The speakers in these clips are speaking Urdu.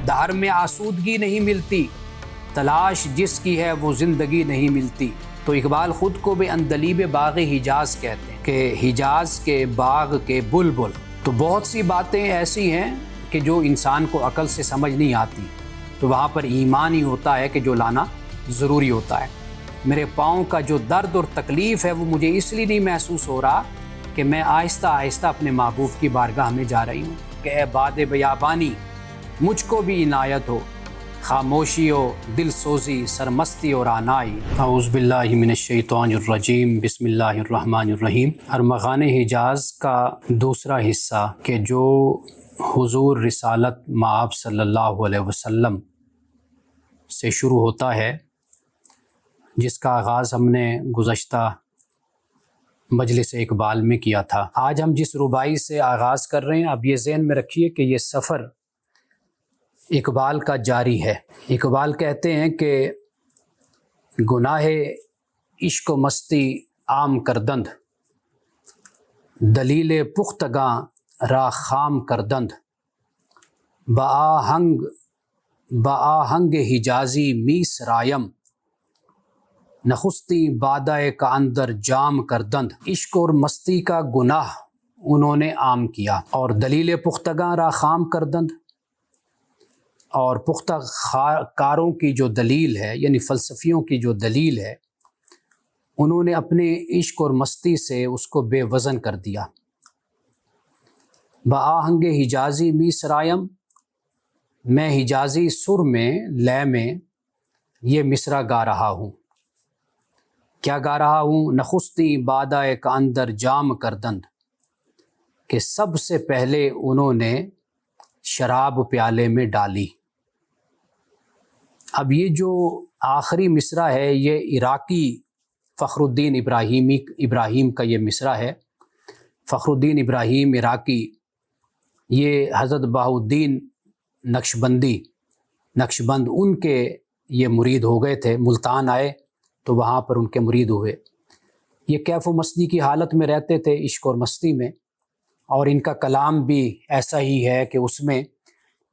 دہر میں آسودگی نہیں ملتی، تلاش جس کی ہے وہ زندگی نہیں ملتی۔ تو اقبال خود کو بھی اندلیب باغ حجاز کہتے ہیں کہ حجاز کے باغ کے بلبل۔ تو بہت سی باتیں ایسی ہیں کہ جو انسان کو عقل سے سمجھ نہیں آتی، تو وہاں پر ایمان ہی ہوتا ہے کہ جو لانا ضروری ہوتا ہے۔ میرے پاؤں کا جو درد اور تکلیف ہے وہ مجھے اس لیے نہیں محسوس ہو رہا کہ میں آہستہ آہستہ اپنے محبوب کی بارگاہ میں جا رہی ہوں کہ اے باد بیابانی مجھ کو بھی عنایت ہو، خاموشی ہو، دل سوزی، سرمستی اور آنائی۔ اعوذ باللہ من الشیطان الرجیم، بسم اللہ الرحمن الرحیم۔ ارمغان حجاز کا دوسرا حصہ کہ جو حضور رسالت مآب صلی اللہ علیہ وسلم سے شروع ہوتا ہے، جس کا آغاز ہم نے گزشتہ مجلس اقبال میں کیا تھا۔ آج ہم جس رباعی سے آغاز کر رہے ہیں، اب یہ ذہن میں رکھیے کہ یہ سفر اقبال کا جاری ہے۔ اقبال کہتے ہیں کہ گناہ عشق و مستی عام کردند، دلیل پختگاں را خام کردند، بآہنگ حجازی می سرایم، نخستی بادہ کا اندر جام کردند۔ عشق اور مستی کا گناہ انہوں نے عام کیا، اور دلیل پختگاں را خام کردند، اور پختہ کاروں کی جو دلیل ہے، یعنی فلسفیوں کی جو دلیل ہے، انہوں نے اپنے عشق اور مستی سے اس کو بے وزن کر دیا۔ بآہنگ حجازی می سرایم، میں حجازی سر میں، لے میں یہ مصرع گا رہا ہوں۔ کیا گا رہا ہوں؟ نخستی بادہ کا اندر جام کردند، کہ سب سے پہلے انہوں نے شراب پیالے میں ڈالی۔ اب یہ جو آخری مصرع ہے، یہ عراقی فخر الدین ابراہیم کا یہ مصرع ہے۔ فخر الدین ابراہیم عراقی، یہ حضرت بہاء الدین نقشبند ان کے یہ مرید ہو گئے تھے، ملتان آئے تو وہاں پر ان کے مرید ہوئے۔ یہ کیف و مستی کی حالت میں رہتے تھے، عشق اور مستی میں، اور ان کا کلام بھی ایسا ہی ہے کہ اس میں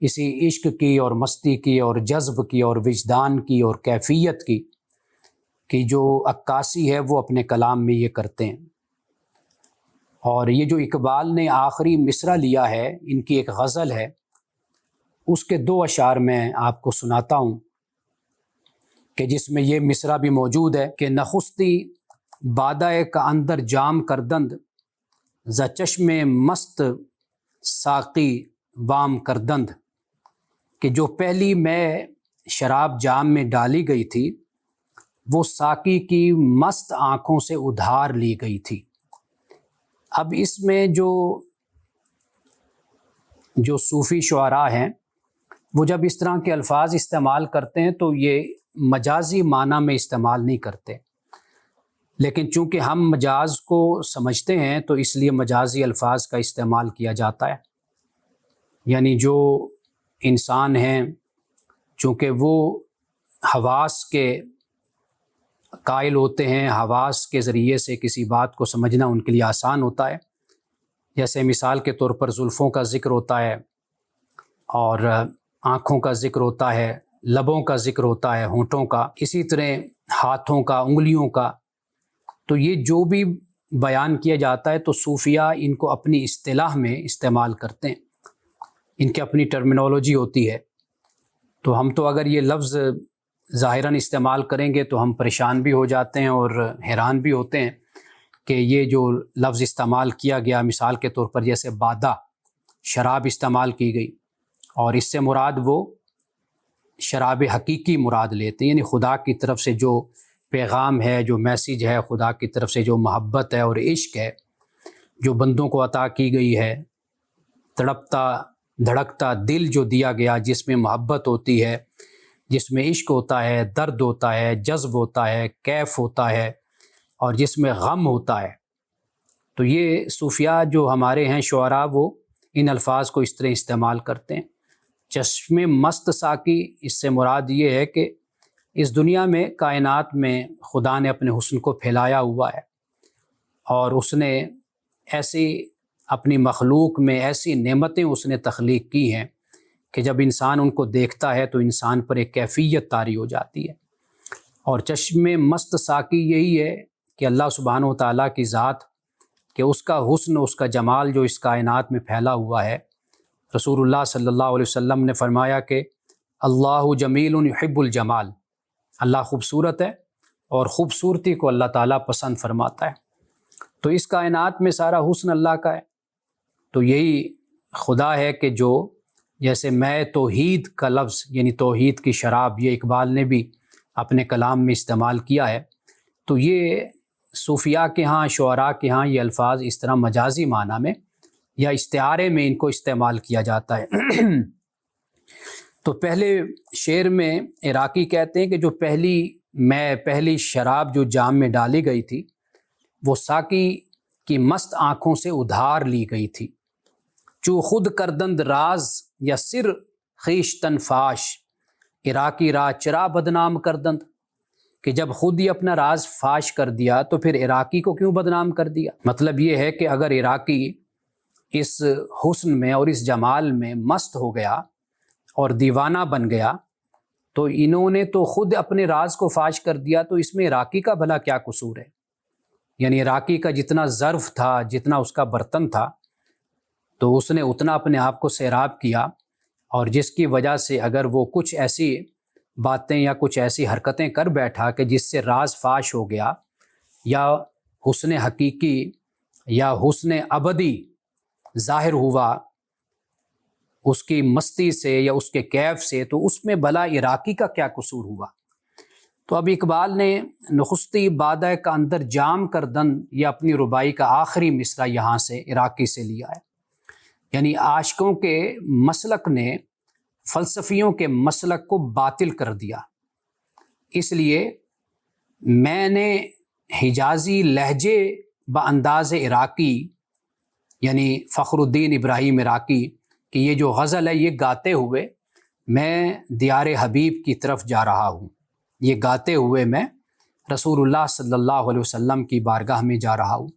اسی عشق کی اور مستی کی اور جذب کی اور وجدان کی اور کیفیت کی جو عکاسی ہے وہ اپنے کلام میں یہ کرتے ہیں۔ اور یہ جو اقبال نے آخری مصرع لیا ہے، ان کی ایک غزل ہے، اس کے 2 اشعار میں آپ کو سناتا ہوں کہ جس میں یہ مصرع بھی موجود ہے کہ نخستی بادہ کا اندر جام کردند، ز چشم مست ساقی وام کردند، کہ جو پہلی میں شراب جام میں ڈالی گئی تھی وہ ساقی کی مست آنکھوں سے ادھار لی گئی تھی۔ اب اس میں جو صوفی شعراء ہیں وہ جب اس طرح کے الفاظ استعمال کرتے ہیں تو یہ مجازی معنی میں استعمال نہیں کرتے، لیکن چونکہ ہم مجاز کو سمجھتے ہیں تو اس لیے مجازی الفاظ کا استعمال کیا جاتا ہے۔ یعنی جو انسان ہیں، چونکہ وہ حواس کے قائل ہوتے ہیں، حواس کے ذریعے سے کسی بات کو سمجھنا ان کے لیے آسان ہوتا ہے۔ جیسے مثال کے طور پر زلفوں کا ذکر ہوتا ہے، اور آنکھوں کا ذکر ہوتا ہے، لبوں کا ذکر ہوتا ہے، ہونٹوں کا، اسی طرح ہاتھوں کا، انگلیوں کا۔ تو یہ جو بھی بیان کیا جاتا ہے تو صوفیہ ان کو اپنی اصطلاح میں استعمال کرتے ہیں، ان کی اپنی ٹرمینالوجی ہوتی ہے۔ تو ہم تو اگر یہ لفظ ظاہراً استعمال کریں گے تو ہم پریشان بھی ہو جاتے ہیں اور حیران بھی ہوتے ہیں کہ یہ جو لفظ استعمال کیا گیا، مثال کے طور پر جیسے بادہ، شراب استعمال کی گئی، اور اس سے مراد وہ شراب حقیقی مراد لیتے ہیں، یعنی خدا کی طرف سے جو پیغام ہے، جو میسیج ہے، خدا کی طرف سے جو محبت ہے اور عشق ہے جو بندوں کو عطا کی گئی ہے، تڑپتا دھڑکتا دل جو دیا گیا، جس میں محبت ہوتی ہے، جس میں عشق ہوتا ہے، درد ہوتا ہے، جذب ہوتا ہے، کیف ہوتا ہے، اور جس میں غم ہوتا ہے۔ تو یہ صوفیاء جو ہمارے ہیں شعراء، وہ ان الفاظ کو اس طرح استعمال کرتے ہیں۔ چشم مست ساقی، اس سے مراد یہ ہے کہ اس دنیا میں، کائنات میں خدا نے اپنے حسن کو پھیلایا ہوا ہے، اور اس نے ایسی اپنی مخلوق میں ایسی نعمتیں اس نے تخلیق کی ہیں کہ جب انسان ان کو دیکھتا ہے تو انسان پر ایک کیفیت طاری ہو جاتی ہے۔ اور چشم مست ساقی یہی ہے کہ اللہ سبحانہ و تعالیٰ کی ذات، کہ اس کا حسن، اس کا جمال جو اس کائنات میں پھیلا ہوا ہے۔ رسول اللہ صلی اللہ علیہ وسلم نے فرمایا کہ اللہ جمیل یحب الجمال، اللہ خوبصورت ہے اور خوبصورتی کو اللہ تعالیٰ پسند فرماتا ہے۔ تو اس کائنات میں سارا حسن اللہ کا ہے۔ تو یہی خدا ہے کہ جو، جیسے میں توحید کا لفظ یعنی توحید کی شراب، یہ اقبال نے بھی اپنے کلام میں استعمال کیا ہے۔ تو یہ صوفیاء کے ہاں، شعراء کے ہاں یہ الفاظ اس طرح مجازی معنی میں یا استعارے میں ان کو استعمال کیا جاتا ہے۔ تو پہلے شعر میں عراقی کہتے ہیں کہ جو پہلی شراب جو جام میں ڈالی گئی تھی وہ ساقی کی مست آنکھوں سے ادھار لی گئی تھی، چو خود کردند راز یا سر خویشتن فاش، عراقی را چرا بدنام کردند، کہ جب خود ہی اپنا راز فاش کر دیا تو پھر عراقی کو کیوں بدنام کر دیا۔ مطلب یہ ہے کہ اگر عراقی اس حسن میں اور اس جمال میں مست ہو گیا اور دیوانہ بن گیا تو انہوں نے تو خود اپنے راز کو فاش کر دیا، تو اس میں عراقی کا بھلا کیا قصور ہے؟ یعنی عراقی کا جتنا ظرف تھا، جتنا اس کا برتن تھا، تو اس نے اتنا اپنے آپ کو سیراب کیا، اور جس کی وجہ سے اگر وہ کچھ ایسی باتیں یا کچھ ایسی حرکتیں کر بیٹھا کہ جس سے راز فاش ہو گیا، یا حسن حقیقی یا حسن ابدی ظاہر ہوا اس کی مستی سے یا اس کے کیف سے، تو اس میں بھلا عراقی کا کیا قصور ہوا؟ تو اب اقبال نے نخستی بادہ کا اندر جام کردن، یہ اپنی ربائی کا آخری مصرع یہاں سے عراقی سے لیا ہے۔ یعنی عاشقوں کے مسلک نے فلسفیوں کے مسلک کو باطل کر دیا، اس لیے میں نے حجازی لہجے بانداز عراقی، یعنی فخر الدین ابراہیم عراقی کہ یہ جو غزل ہے یہ گاتے ہوئے میں دیار حبیب کی طرف جا رہا ہوں، یہ گاتے ہوئے میں رسول اللہ صلی اللہ علیہ وسلم کی بارگاہ میں جا رہا ہوں۔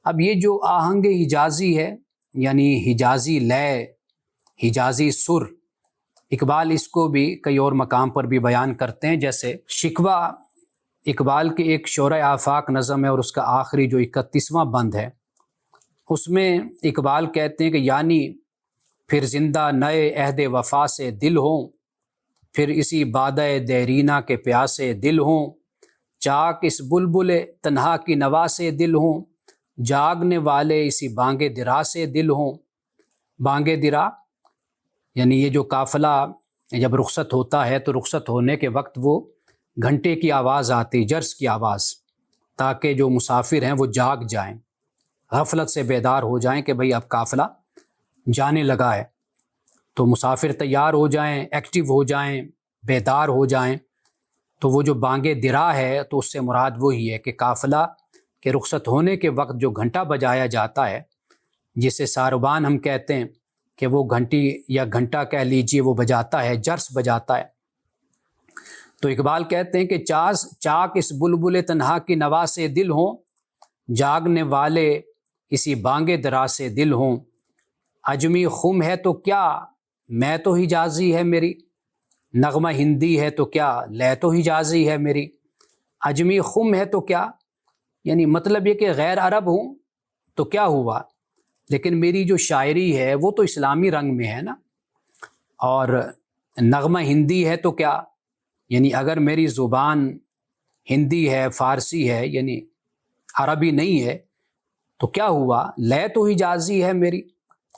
اب یہ جو آہنگ حجازی ہے، یعنی حجازی لے، حجازی سر، اقبال اس کو بھی کئی اور مقام پر بھی بیان کرتے ہیں، جیسے شکوہ اقبال کے ایک شورۂ آفاق نظم ہے اور اس کا آخری جو 31واں بند ہے، اس میں اقبال کہتے ہیں کہ یعنی پھر زندہ نئے عہد وفا سے دل ہوں، پھر اسی بادہ دیرینہ کے پیاسے دل ہوں، چاک اس بلبل تنہا کی نوا سے دل ہوں، جاگنے والے اسی بانگ درا سے دل ہوں۔ بانگ درا یعنی یہ جو قافلہ جب رخصت ہوتا ہے تو رخصت ہونے کے وقت وہ گھنٹے کی آواز آتی، جرس کی آواز، تاکہ جو مسافر ہیں وہ جاگ جائیں، غفلت سے بیدار ہو جائیں کہ بھئی اب قافلہ جانے لگا ہے، تو مسافر تیار ہو جائیں، ایکٹیو ہو جائیں، بیدار ہو جائیں۔ تو وہ جو بانگ درا ہے تو اس سے مراد وہی ہے کہ قافلہ کے رخصت ہونے کے وقت جو گھنٹہ بجایا جاتا ہے، جسے ساربان ہم کہتے ہیں، کہ وہ گھنٹی یا گھنٹہ کہہ لیجیے وہ بجاتا ہے، جرس بجاتا ہے۔ تو اقبال کہتے ہیں کہ چاک اس بلبل تنہا کی نوا سے دل ہوں، جاگنے والے اسی بانگ درا سے دل ہوں، عجمی خم ہے تو کیا میں تو حجازی ہے میری، نغمہ ہندی ہے تو کیا لے تو حجازی ہے میری، عجمی خم ہے تو کیا، یعنی مطلب یہ کہ غیر عرب ہوں تو کیا ہوا، لیکن میری جو شاعری ہے وہ تو اسلامی رنگ میں ہے نا، اور نغمہ ہندی ہے تو کیا، یعنی اگر میری زبان ہندی ہے، فارسی ہے، یعنی عربی نہیں ہے تو کیا ہوا، لے تو حجازی ہے میری،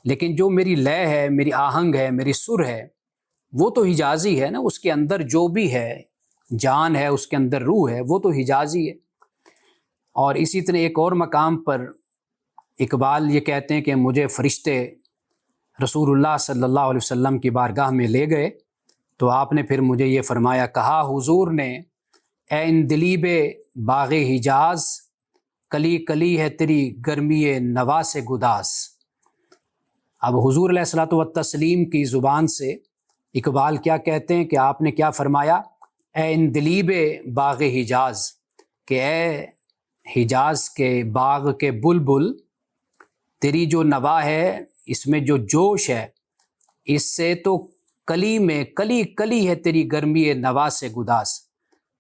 لیکن جو میری لے ہے، میری آہنگ ہے، میری سر ہے، وہ تو حجازی ہے نا، اس کے اندر جو بھی ہے، جان ہے، اس کے اندر روح ہے، وہ تو حجازی ہے۔ اور اسی طرح ایک اور مقام پر اقبال یہ کہتے ہیں کہ مجھے فرشتے رسول اللہ صلی اللہ علیہ وسلم کی بارگاہ میں لے گئے تو آپ نے پھر مجھے یہ فرمایا، کہا حضور نے اے ان دلیب باغ حجاز، کلی کلی ہے تیری گرمی نوا سے گداز۔ اب حضور علیہ الصلوۃ والتسلیم کی زبان سے اقبال کیا کہتے ہیں کہ آپ نے کیا فرمایا، اے ان دلیب باغ حجاز، کہ اے حجاز کے باغ کے بلبل، تیری جو نوا ہے، اس میں جو جوش ہے، اس سے تو کلی میں کلی کلی ہے تیری گرمی نوا سے گداز،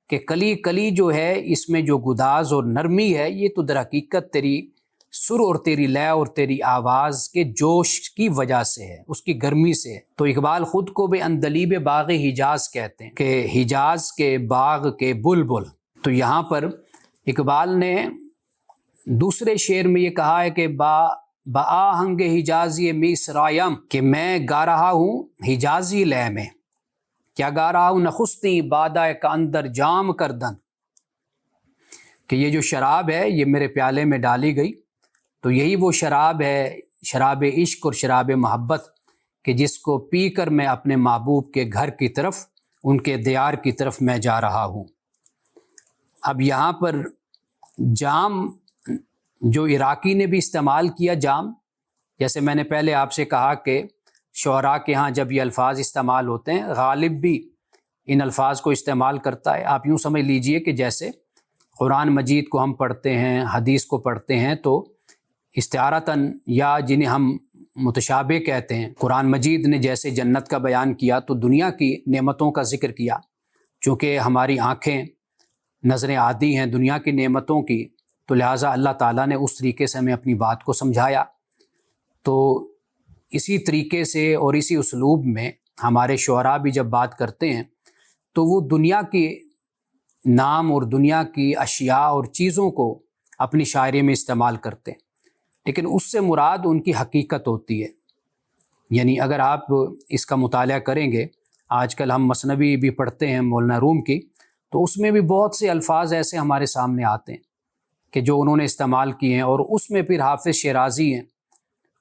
کہ کلی کلی جو ہے اس میں جو گداز اور نرمی ہے یہ تو در حقیقت تیری سر اور تیری لے اور تیری آواز کے جوش کی وجہ سے ہے، اس کی گرمی سے ہے۔ تو اقبال خود کو بھی اندلیب باغ حجاز کہتے ہیں کہ حجاز کے باغ کے بلبل۔ تو یہاں پر اقبال نے دوسرے شعر میں یہ کہا ہے کہ بآہنگ حجازی میسرایم، کہ میں گا رہا ہوں حجازی لے میں، کیا گا رہا ہوں، نخستی بادہ کا اندر جام کردن، کہ یہ جو شراب ہے یہ میرے پیالے میں ڈالی گئی تو یہی وہ شراب ہے، شراب عشق اور شراب محبت، کہ جس کو پی کر میں اپنے محبوب کے گھر کی طرف، ان کے دیار کی طرف میں جا رہا ہوں۔ اب یہاں پر جام جو عراقی نے بھی استعمال کیا، جام، جیسے میں نے پہلے آپ سے کہا کہ شعراء کے ہاں جب یہ الفاظ استعمال ہوتے ہیں غالب بھی ان الفاظ کو استعمال کرتا ہے۔ آپ یوں سمجھ لیجئے کہ جیسے قرآن مجید کو ہم پڑھتے ہیں، حدیث کو پڑھتے ہیں، تو استعارتاً یا جنہیں ہم متشابہ کہتے ہیں، قرآن مجید نے جیسے جنت کا بیان کیا تو دنیا کی نعمتوں کا ذکر کیا، چونکہ ہماری آنکھیں نظریں عادی ہیں دنیا کی نعمتوں کی، تو لہٰذا اللہ تعالیٰ نے اس طریقے سے ہمیں اپنی بات کو سمجھایا۔ تو اسی طریقے سے اور اسی اسلوب میں ہمارے شعراء بھی جب بات کرتے ہیں تو وہ دنیا کی نام اور دنیا کی اشیاء اور چیزوں کو اپنی شاعری میں استعمال کرتے ہیں، لیکن اس سے مراد ان کی حقیقت ہوتی ہے۔ یعنی اگر آپ اس کا مطالعہ کریں گے، آج کل ہم مثنوی بھی پڑھتے ہیں مولانا روم کی، تو اس میں بھی بہت سے الفاظ ایسے ہمارے سامنے آتے ہیں کہ جو انہوں نے استعمال کیے ہیں، اور اس میں پھر حافظ شیرازی ہیں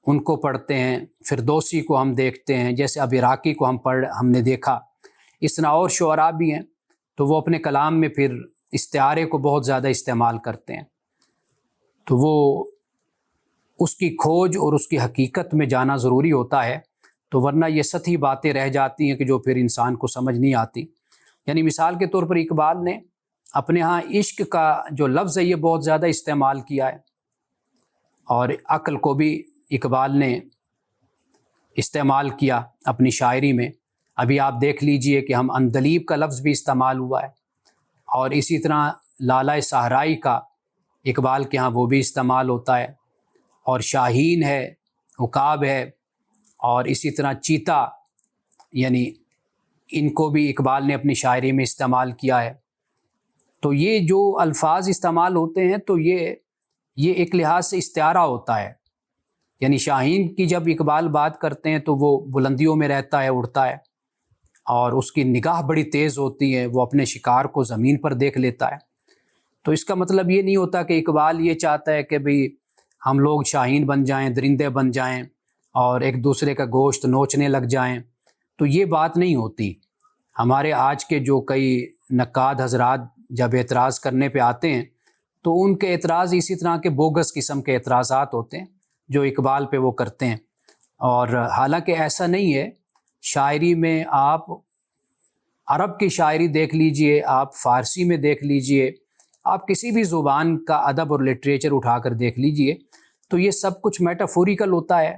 ان کو پڑھتے ہیں، فردوسی کو ہم دیکھتے ہیں، جیسے اب عراقی کو ہم نے دیکھا، اس طرح اور شعراء بھی ہیں، تو وہ اپنے کلام میں پھر استعارے کو بہت زیادہ استعمال کرتے ہیں۔ تو وہ اس کی کھوج اور اس کی حقیقت میں جانا ضروری ہوتا ہے، تو ورنہ یہ سطحی باتیں رہ جاتی ہیں کہ جو پھر انسان کو سمجھ نہیں آتی۔ یعنی مثال کے طور پر اقبال نے اپنے ہاں عشق کا جو لفظ ہے یہ بہت زیادہ استعمال کیا ہے، اور عقل کو بھی اقبال نے استعمال کیا اپنی شاعری میں۔ ابھی آپ دیکھ لیجئے کہ ہم اندلیب کا لفظ بھی استعمال ہوا ہے، اور اسی طرح لالہ صحرائی کا اقبال کے ہاں وہ بھی استعمال ہوتا ہے، اور شاہین ہے، عقاب ہے، اور اسی طرح چیتا، یعنی ان کو بھی اقبال نے اپنی شاعری میں استعمال کیا ہے۔ تو یہ جو الفاظ استعمال ہوتے ہیں تو یہ ایک لحاظ سے استعارہ ہوتا ہے۔ یعنی شاہین کی جب اقبال بات کرتے ہیں تو وہ بلندیوں میں رہتا ہے، اڑتا ہے، اور اس کی نگاہ بڑی تیز ہوتی ہے، وہ اپنے شکار کو زمین پر دیکھ لیتا ہے۔ تو اس کا مطلب یہ نہیں ہوتا کہ اقبال یہ چاہتا ہے کہ بھئی ہم لوگ شاہین بن جائیں، درندے بن جائیں، اور ایک دوسرے کا گوشت نوچنے لگ جائیں، تو یہ بات نہیں ہوتی۔ ہمارے آج کے جو کئی نقاد حضرات جب اعتراض کرنے پہ آتے ہیں تو ان کے اعتراض اسی طرح کے بوگس قسم کے اعتراضات ہوتے ہیں جو اقبال پہ وہ کرتے ہیں، اور حالانکہ ایسا نہیں ہے۔ شاعری میں آپ عرب کی شاعری دیکھ لیجئے، آپ فارسی میں دیکھ لیجئے، آپ کسی بھی زبان کا ادب اور لٹریچر اٹھا کر دیکھ لیجئے، تو یہ سب کچھ میٹافوریکل ہوتا ہے۔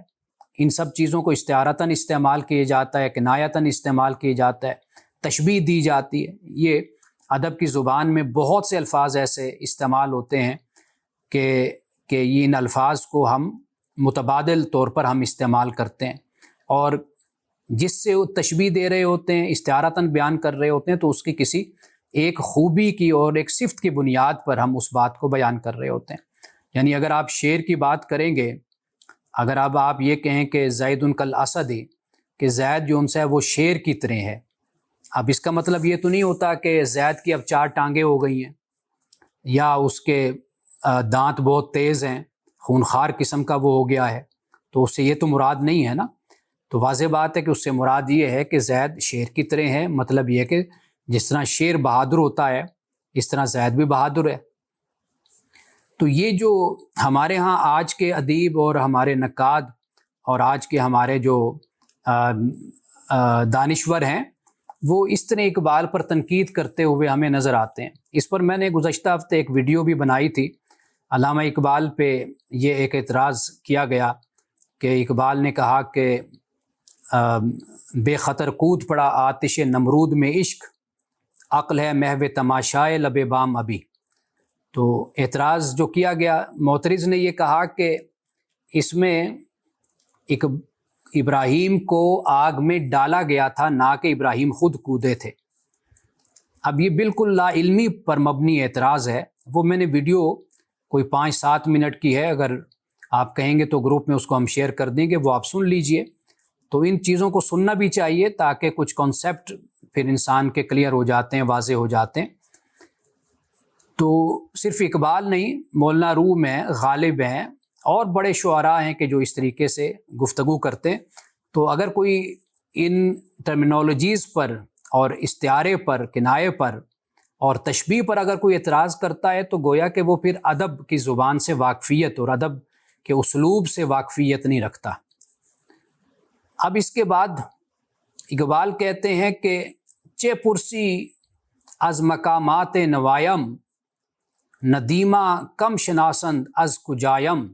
ان سب چیزوں کو استعارتاً استعمال کیا جاتا ہے، کنایتاً استعمال کیا جاتا ہے، تشبیہ دی جاتی ہے۔ یہ ادب کی زبان میں بہت سے الفاظ ایسے استعمال ہوتے ہیں کہ ان الفاظ کو ہم متبادل طور پر ہم استعمال کرتے ہیں، اور جس سے وہ تشبیہ دے رہے ہوتے ہیں، استعارتاً بیان کر رہے ہوتے ہیں، تو اس کی کسی ایک خوبی کی اور ایک صفت کی بنیاد پر ہم اس بات کو بیان کر رہے ہوتے ہیں۔ یعنی اگر آپ شعر کی بات کریں گے، اگر اب آپ یہ کہیں کہ زید کالاسد، کہ زید جو ان سے ہے وہ شیر کی طرح ہے، اب اس کا مطلب یہ تو نہیں ہوتا کہ زید کی اب 4 ٹانگیں ہو گئی ہیں، یا اس کے دانت بہت تیز ہیں، خونخوار قسم کا وہ ہو گیا ہے، تو اس سے یہ تو مراد نہیں ہے نا۔ تو واضح بات ہے کہ اس سے مراد یہ ہے کہ زید شیر کی طرح ہے، مطلب یہ کہ جس طرح شیر بہادر ہوتا ہے اس طرح زید بھی بہادر ہے۔ تو یہ جو ہمارے ہاں آج کے ادیب اور ہمارے نقاد اور آج کے ہمارے جو دانشور ہیں، وہ اس طرح اقبال پر تنقید کرتے ہوئے ہمیں نظر آتے ہیں۔ اس پر میں نے گزشتہ ہفتے ایک ویڈیو بھی بنائی تھی۔ علامہ اقبال پہ یہ ایک اعتراض کیا گیا کہ اقبال نے کہا کہ بے خطر کود پڑا آتش نمرود میں عشق، عقل ہے محو تماشائے لب بام ابھی۔ تو اعتراض جو کیا گیا، معترض نے یہ کہا کہ اس میں ایک ابراہیم کو آگ میں ڈالا گیا تھا، نہ کہ ابراہیم خود کودے تھے۔ اب یہ بالکل لا علمی پر مبنی اعتراض ہے۔ وہ میں نے ویڈیو کوئی 5-7 منٹ کی ہے، اگر آپ کہیں گے تو گروپ میں اس کو ہم شیئر کر دیں گے، وہ آپ سن لیجئے۔ تو ان چیزوں کو سننا بھی چاہیے تاکہ کچھ کانسیپٹ پھر انسان کے کلیئر ہو جاتے ہیں، واضح ہو جاتے ہیں۔ تو صرف اقبال نہیں، مولانا روم ہیں، غالب ہیں، اور بڑے شعراء ہیں کہ جو اس طریقے سے گفتگو کرتے ہیں۔ تو اگر کوئی ان ٹرمینالوجیز پر اور استعارے پر، کنایے پر اور تشبیہ پر اگر کوئی اعتراض کرتا ہے تو گویا کہ وہ پھر ادب کی زبان سے واقفیت اور ادب کے اسلوب سے واقفیت نہیں رکھتا۔ اب اس کے بعد اقبال کہتے ہیں کہ چے پرسی از مقامات نوایم، ندیمہ کم شناسند از کجایم،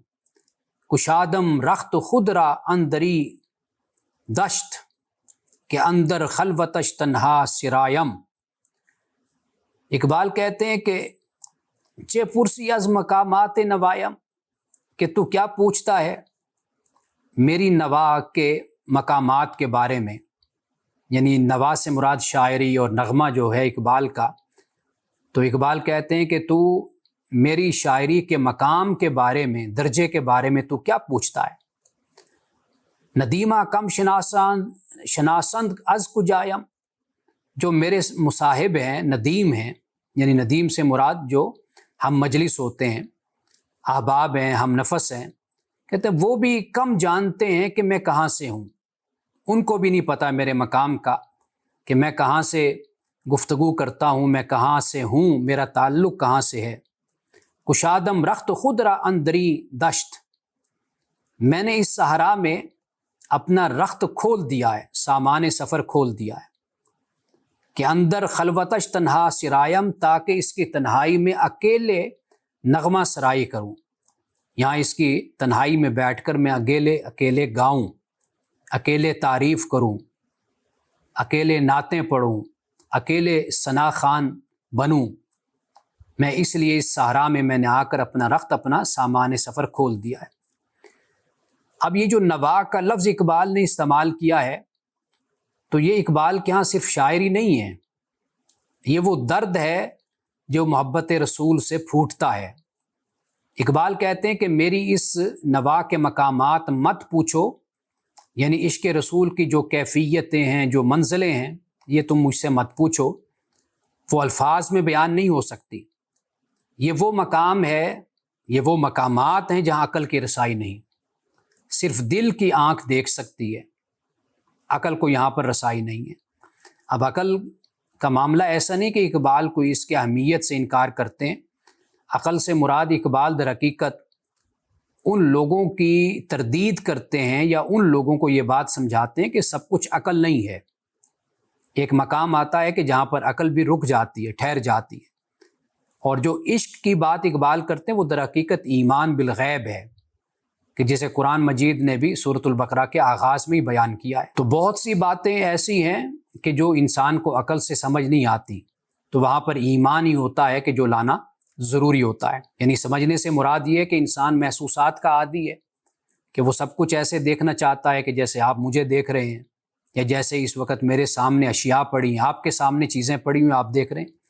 کشادم رخت خود را اندری دشت، کہ اندر خلوتش تنہا سرایم۔ اقبال کہتے ہیں کہ چے پرسی از مقامات نوایم، کہ تو کیا پوچھتا ہے میری نوا کے مقامات کے بارے میں، یعنی نوا سے مراد شاعری اور نغمہ جو ہے اقبال کا۔ تو اقبال کہتے ہیں کہ تو میری شاعری کے مقام کے بارے میں، درجے کے بارے میں تو کیا پوچھتا ہے؟ ندیمہ کم شناسند از کجایم، جو میرے مصاحب ہیں، ندیم ہیں، یعنی ندیم سے مراد جو ہم مجلس ہوتے ہیں، احباب ہیں، ہم نفس ہیں، کہتے ہیں وہ بھی کم جانتے ہیں کہ میں کہاں سے ہوں، ان کو بھی نہیں پتہ میرے مقام کا، کہ میں کہاں سے گفتگو کرتا ہوں، میں کہاں سے ہوں، میرا تعلق کہاں سے ہے۔ کشادم رخت خود را اندری دشت، میں نے اس صحرا میں اپنا رخت کھول دیا ہے، سامان سفر کھول دیا ہے، کہ اندر خلوتش تنہا سرایم، تاکہ اس کی تنہائی میں اکیلے نغمہ سرائی کروں، یہاں اس کی تنہائی میں بیٹھ کر میں اکیلے گاؤں، اکیلے تعریف کروں، اکیلے نعتیں پڑھوں، اکیلے ثنا خوان بنوں۔ میں اس لیے اس صحرا میں نے آ کر اپنا رخت، اپنا سامان سفر کھول دیا ہے۔ اب یہ جو نوا کا لفظ اقبال نے استعمال کیا ہے، تو یہ اقبال کے ہاں صرف شاعری نہیں ہے، یہ وہ درد ہے جو محبت رسول سے پھوٹتا ہے۔ اقبال کہتے ہیں کہ میری اس نوا کے مقامات مت پوچھو، یعنی عشق رسول کی جو کیفیتیں ہیں، جو منزلیں ہیں، یہ تم مجھ سے مت پوچھو، وہ الفاظ میں بیان نہیں ہو سکتی۔ یہ وہ مقام ہے، یہ وہ مقامات ہیں جہاں عقل کی رسائی نہیں، صرف دل کی آنکھ دیکھ سکتی ہے، عقل کو یہاں پر رسائی نہیں ہے۔ اب عقل کا معاملہ ایسا نہیں کہ اقبال کو اس کی اہمیت سے انکار کرتے ہیں۔ عقل سے مراد اقبال در حقیقت ان لوگوں کی تردید کرتے ہیں، یا ان لوگوں کو یہ بات سمجھاتے ہیں کہ سب کچھ عقل نہیں ہے۔ ایک مقام آتا ہے کہ جہاں پر عقل بھی رک جاتی ہے، ٹھہر جاتی ہے۔ اور جو عشق کی بات اقبال کرتے ہیں وہ در حقیقت ایمان بالغیب ہے، کہ جسے قرآن مجید نے بھی سورۃ البقرہ کے آغاز میں ہی بیان کیا ہے۔ تو بہت سی باتیں ایسی ہیں کہ جو انسان کو عقل سے سمجھ نہیں آتی، تو وہاں پر ایمان ہی ہوتا ہے کہ جو لانا ضروری ہوتا ہے۔ یعنی سمجھنے سے مراد یہ ہے کہ انسان محسوسات کا عادی ہے، کہ وہ سب کچھ ایسے دیکھنا چاہتا ہے کہ جیسے آپ مجھے دیکھ رہے ہیں، یا جیسے اس وقت میرے سامنے اشیاء پڑی ہیں، آپ کے سامنے چیزیں پڑی ہوئی آپ دیکھ رہے ہیں۔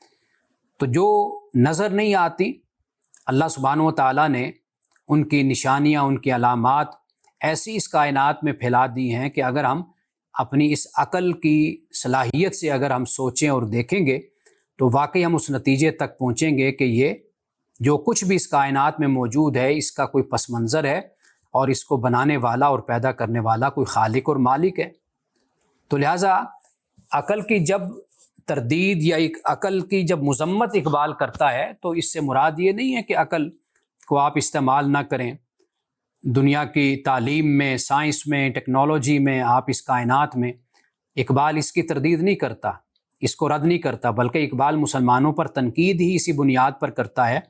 تو جو نظر نہیں آتی، اللہ سبحانہ و تعالیٰ نے ان کی نشانیاں، ان کی علامات ایسی اس کائنات میں پھیلا دی ہیں کہ اگر ہم اپنی اس عقل کی صلاحیت سے اگر ہم سوچیں اور دیکھیں گے تو واقعی ہم اس نتیجے تک پہنچیں گے کہ یہ جو کچھ بھی اس کائنات میں موجود ہے، اس کا کوئی پس منظر ہے، اور اس کو بنانے والا اور پیدا کرنے والا کوئی خالق اور مالک ہے۔ تو لہٰذا عقل کی جب تردید یا ایک عقل کی جب مذمت اقبال کرتا ہے تو اس سے مراد یہ نہیں ہے کہ عقل کو آپ استعمال نہ کریں، دنیا کی تعلیم میں، سائنس میں، ٹیکنالوجی میں، آپ اس کائنات میں، اقبال اس کی تردید نہیں کرتا، اس کو رد نہیں کرتا، بلکہ اقبال مسلمانوں پر تنقید ہی اسی بنیاد پر کرتا ہے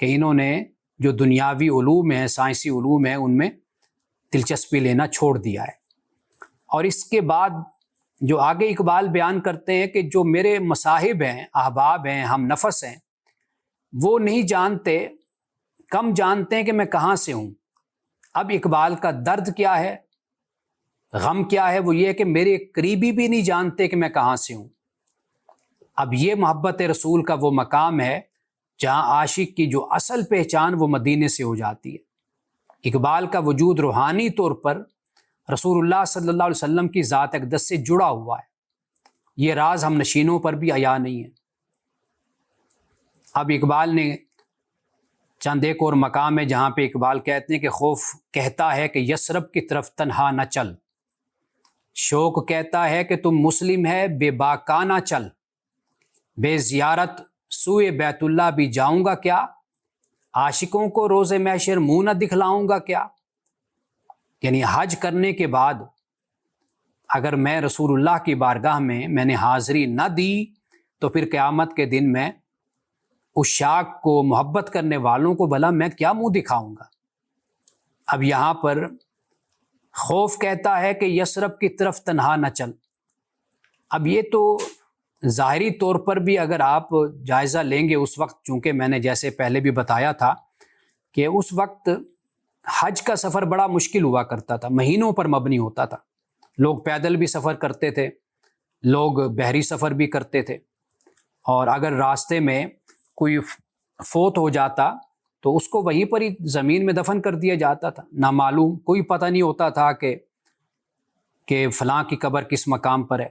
کہ انہوں نے جو دنیاوی علوم ہیں، سائنسی علوم ہیں، ان میں دلچسپی لینا چھوڑ دیا ہے۔ اور اس کے بعد جو آگے اقبال بیان کرتے ہیں کہ جو میرے مصاحب ہیں، احباب ہیں، ہم نفس ہیں، وہ نہیں جانتے، کم جانتے ہیں کہ میں کہاں سے ہوں۔ اب اقبال کا درد کیا ہے، غم کیا ہے، وہ یہ ہے کہ میرے قریبی بھی نہیں جانتے کہ میں کہاں سے ہوں۔ اب یہ محبت رسول کا وہ مقام ہے جہاں عاشق کی جو اصل پہچان وہ مدینے سے ہو جاتی ہے۔ اقبال کا وجود روحانی طور پر رسول اللہ صلی اللہ علیہ وسلم کی ذات اقدس سے جڑا ہوا ہے۔ یہ راز ہم نشینوں پر بھی عیا نہیں ہے۔ اب اقبال نے چند ایک اور مقام ہے جہاں پہ اقبال کہتے ہیں کہ خوف کہتا ہے کہ یثرب کی طرف تنہا نہ چل، شوق کہتا ہے کہ تم مسلم ہے بے باکا نہ چل، بے زیارت سوئے بیت اللہ بھی جاؤں گا کیا، عاشقوں کو روز محشر منہ نہ دکھلاؤں گا کیا۔ یعنی حج کرنے کے بعد اگر میں رسول اللہ کی بارگاہ میں نے حاضری نہ دی تو پھر قیامت کے دن میں عشاق کو، محبت کرنے والوں کو بھلا میں کیا منہ دکھاؤں گا۔ اب یہاں پر خوف کہتا ہے کہ یثرب کی طرف تنہا نہ چل۔ اب یہ تو ظاہری طور پر بھی اگر آپ جائزہ لیں گے اس وقت، چونکہ میں نے جیسے پہلے بھی بتایا تھا کہ اس وقت حج کا سفر بڑا مشکل ہوا کرتا تھا، مہینوں پر مبنی ہوتا تھا، لوگ پیدل بھی سفر کرتے تھے، لوگ بحری سفر بھی کرتے تھے، اور اگر راستے میں کوئی فوت ہو جاتا تو اس کو وہیں پر ہی زمین میں دفن کر دیا جاتا تھا، نامعلوم، کوئی پتہ نہیں ہوتا تھا کہ فلاں کی قبر کس مقام پر ہے۔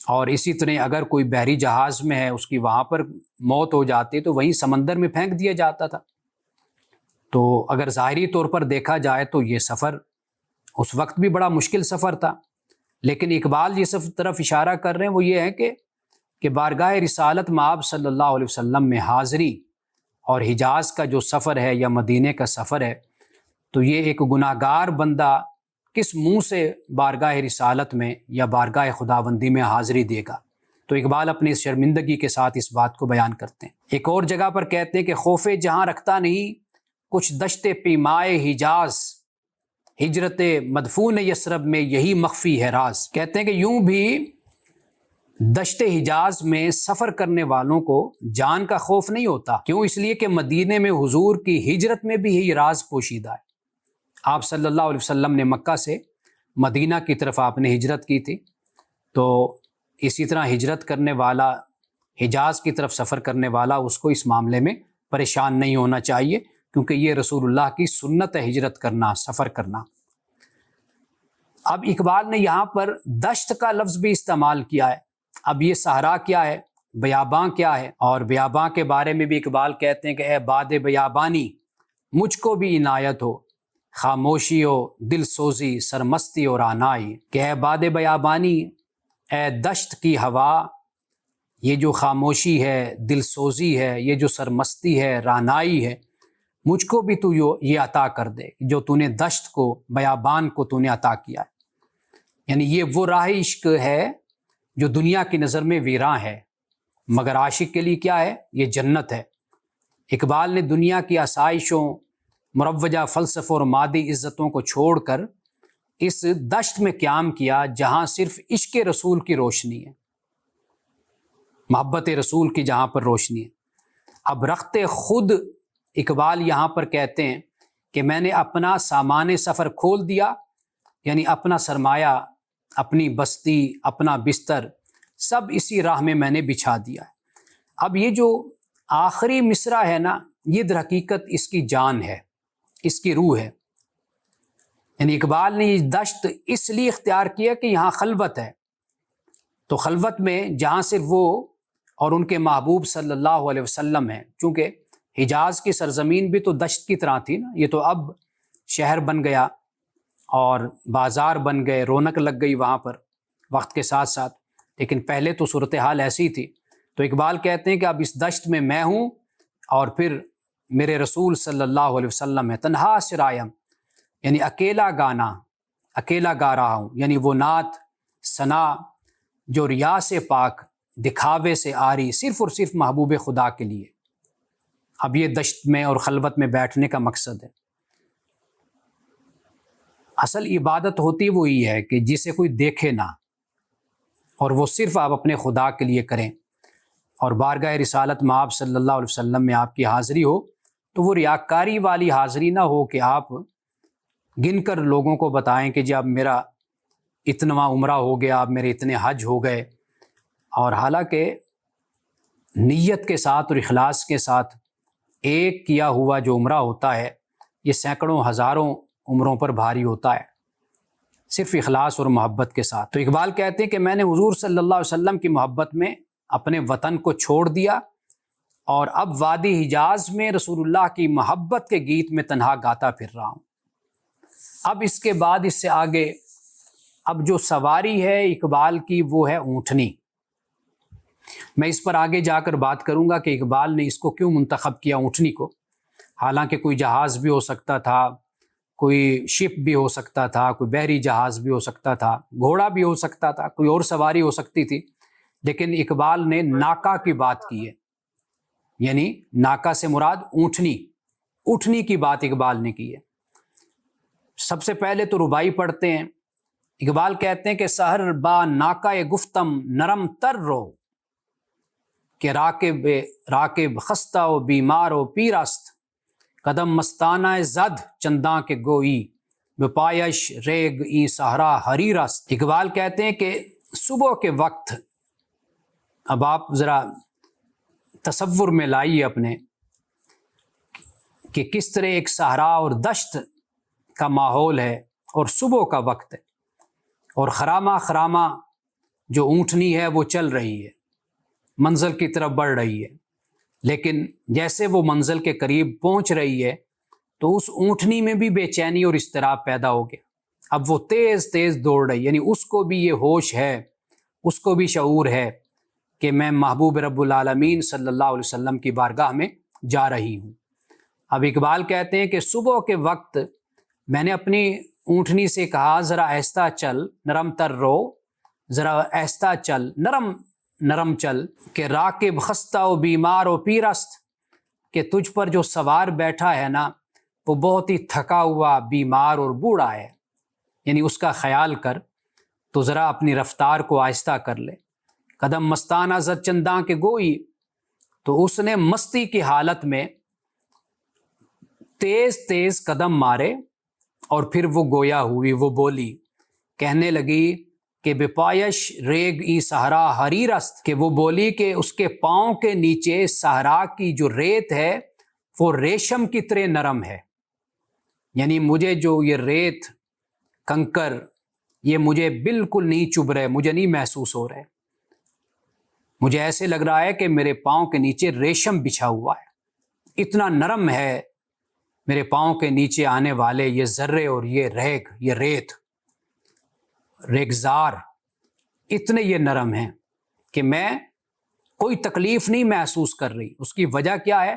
اور اسی طرح اگر کوئی بحری جہاز میں ہے، اس کی وہاں پر موت ہو جاتی تو وہیں سمندر میں پھینک دیا جاتا تھا۔ تو اگر ظاہری طور پر دیکھا جائے تو یہ سفر اس وقت بھی بڑا مشکل سفر تھا، لیکن اقبال جس طرف اشارہ کر رہے ہیں وہ یہ ہے کہ بارگاہ رسالت مآب صلی اللہ علیہ وسلم میں حاضری اور حجاز کا جو سفر ہے یا مدینے کا سفر ہے، تو یہ ایک گناہ گار بندہ کس منہ سے بارگاہ رسالت میں یا بارگاہ خداوندی میں حاضری دے گا۔ تو اقبال اپنی اس شرمندگی کے ساتھ اس بات کو بیان کرتے ہیں۔ ایک اور جگہ پر کہتے ہیں کہ خوف جہاں رکھتا نہیں کچھ دشت پیمائے حجاز، ہجرت مدفون یثرب میں یہی مخفی ہے راز۔ کہتے ہیں کہ یوں بھی دشت حجاز میں سفر کرنے والوں کو جان کا خوف نہیں ہوتا، کیوں؟ اس لیے کہ مدینے میں حضور کی ہجرت میں بھی یہی راز پوشیدہ ہے۔ آپ صلی اللہ علیہ وسلم نے مکہ سے مدینہ کی طرف آپ نے ہجرت کی تھی، تو اسی طرح ہجرت کرنے والا، حجاز کی طرف سفر کرنے والا، اس کو اس معاملے میں پریشان نہیں ہونا چاہیے، کیونکہ یہ رسول اللہ کی سنت ہے ہجرت کرنا، سفر کرنا۔ اب اقبال نے یہاں پر دشت کا لفظ بھی استعمال کیا ہے۔ اب یہ صحرا کیا ہے، بیاباں کیا ہے، اور بیاباں کے بارے میں بھی اقبال کہتے ہیں کہ اے باد بیابانی مجھ کو بھی عنایت ہو، خاموشی ہو دل سوزی سرمستی اور آنائی۔ کہ اے باد بیابانی، اے دشت کی ہوا، یہ جو خاموشی ہے، دل سوزی ہے، یہ جو سرمستی ہے، رانائی ہے، مجھ کو بھی تو یہ عطا کر دے جو تو نے دشت کو، بیابان کو تو نے عطا کیا ہے۔ یعنی یہ وہ راہ عشق ہے جو دنیا کی نظر میں ویراں ہے، مگر عاشق کے لیے کیا ہے؟ یہ جنت ہے۔ اقبال نے دنیا کی آسائشوں، مروجہ فلسفوں اور مادی عزتوں کو چھوڑ کر اس دشت میں قیام کیا جہاں صرف عشق رسول کی روشنی ہے، محبت رسول کی جہاں پر روشنی ہے۔ اب رخت خود اقبال یہاں پر کہتے ہیں کہ میں نے اپنا سامان سفر کھول دیا، یعنی اپنا سرمایہ، اپنی بستی، اپنا بستر، سب اسی راہ میں نے بچھا دیا ہے۔ اب یہ جو آخری مصرع ہے نا، یہ در حقیقت اس کی جان ہے، اس کی روح ہے۔ یعنی اقبال نے یہ دشت اس لیے اختیار کیا کہ یہاں خلوت ہے، تو خلوت میں جہاں صرف وہ اور ان کے محبوب صلی اللہ علیہ وسلم ہیں، چونکہ حجاز کی سرزمین بھی تو دشت کی طرح تھی نا، یہ تو اب شہر بن گیا اور بازار بن گئے، رونق لگ گئی وہاں پر وقت کے ساتھ ساتھ، لیکن پہلے تو صورتحال ایسی تھی۔ تو اقبال کہتے ہیں کہ اب اس دشت میں ہوں اور پھر میرے رسول صلی اللہ علیہ وسلم ہے، تنہا سرایم، یعنی اکیلا گانا، اکیلا گا رہا ہوں، یعنی وہ نعت ثنا جو ریا سے پاک، دکھاوے سے آری، صرف اور صرف محبوب خدا کے لیے۔ اب یہ دشت میں اور خلوت میں بیٹھنے کا مقصد ہے۔ اصل عبادت ہوتی وہی ہے کہ جسے کوئی دیکھے نہ، اور وہ صرف آپ اپنے خدا کے لیے کریں، اور بارگاہ رسالت میں آپ صلی اللہ علیہ وسلم میں آپ کی حاضری ہو تو وہ ریاکاری والی حاضری نہ ہو کہ آپ گن کر لوگوں کو بتائیں کہ جی اب میرا اتنواں عمرہ ہو گیا، اب میرے اتنے حج ہو گئے، اور حالانکہ نیت کے ساتھ اور اخلاص کے ساتھ ایک کیا ہوا جو عمرہ ہوتا ہے یہ سینکڑوں ہزاروں عمروں پر بھاری ہوتا ہے، صرف اخلاص اور محبت کے ساتھ۔ تو اقبال کہتے ہیں کہ میں نے حضور صلی اللہ علیہ وسلم کی محبت میں اپنے وطن کو چھوڑ دیا، اور اب وادی حجاز میں رسول اللہ کی محبت کے گیت میں تنہا گاتا پھر رہا ہوں۔ اب اس کے بعد اس سے آگے اب جو سواری ہے اقبال کی وہ ہے اونٹنی۔ میں اس پر آگے جا کر بات کروں گا کہ اقبال نے اس کو کیوں منتخب کیا اونٹنی کو، حالانکہ کوئی جہاز بھی ہو سکتا تھا، کوئی شپ بھی ہو سکتا تھا، کوئی بحری جہاز بھی ہو سکتا تھا، گھوڑا بھی ہو سکتا تھا، کوئی اور سواری ہو سکتی تھی، لیکن اقبال نے ناکا کی بات کی ہے، یعنی ناکا سے مراد اونٹنی، اونٹنی کی بات اقبال نے کی ہے۔ سب سے پہلے تو ربائی پڑھتے ہیں۔ اقبال کہتے ہیں کہ سحر با ناکا گفتم نرم تر رو، کہ راکب خستہ و بیمار و پیرست، قدم مستانہ زد چنداں کے گوئی، بپایش ریگ ای صحرا حریرست۔ اقبال کہتے ہیں کہ صبح کے وقت، اب آپ ذرا تصور میں لائیے اپنے کہ کس طرح ایک صحرا اور دشت کا ماحول ہے اور صبح کا وقت ہے، اور خرامہ خرامہ جو اونٹنی ہے وہ چل رہی ہے، منزل کی طرف بڑھ رہی ہے، لیکن جیسے وہ منزل کے قریب پہنچ رہی ہے تو اس اونٹنی میں بھی بے چینی اور اضطراب پیدا ہو گیا۔ اب وہ تیز تیز دوڑ رہی، یعنی اس کو بھی یہ ہوش ہے، اس کو بھی شعور ہے کہ میں محبوب رب العالمین صلی اللہ علیہ وسلم کی بارگاہ میں جا رہی ہوں۔ اب اقبال کہتے ہیں کہ صبح کے وقت میں نے اپنی اونٹنی سے کہا ذرا آہستہ چل نرم تر رو، ذرا آہستہ چل، نرم چل، کہ راکب خستہ و بیمار و پیرست، کہ تجھ پر جو سوار بیٹھا ہے نا وہ بہت ہی تھکا ہوا، بیمار اور بوڑھا ہے، یعنی اس کا خیال کر، تو ذرا اپنی رفتار کو آہستہ کر لے۔ قدم مستانہ زد چنداں کے گوئی، تو اس نے مستی کی حالت میں تیز تیز قدم مارے، اور پھر وہ گویا ہوئی، وہ بولی، کہنے لگی کہ بپایش ریگ ای صحرا حریرست، کہ وہ بولی کہ اس کے پاؤں کے نیچے صحرا کی جو ریت ہے وہ ریشم کی طرح نرم ہے، یعنی مجھے جو یہ ریت کنکر یہ مجھے بالکل نہیں چبھ رہے، مجھے نہیں محسوس ہو رہے، مجھے ایسے لگ رہا ہے کہ میرے پاؤں کے نیچے ریشم بچھا ہوا ہے، اتنا نرم ہے میرے پاؤں کے نیچے آنے والے یہ ذرے اور یہ ریگ، یہ ریت، ریگزار، اتنے یہ نرم ہیں کہ میں کوئی تکلیف نہیں محسوس کر رہی۔ اس کی وجہ کیا ہے؟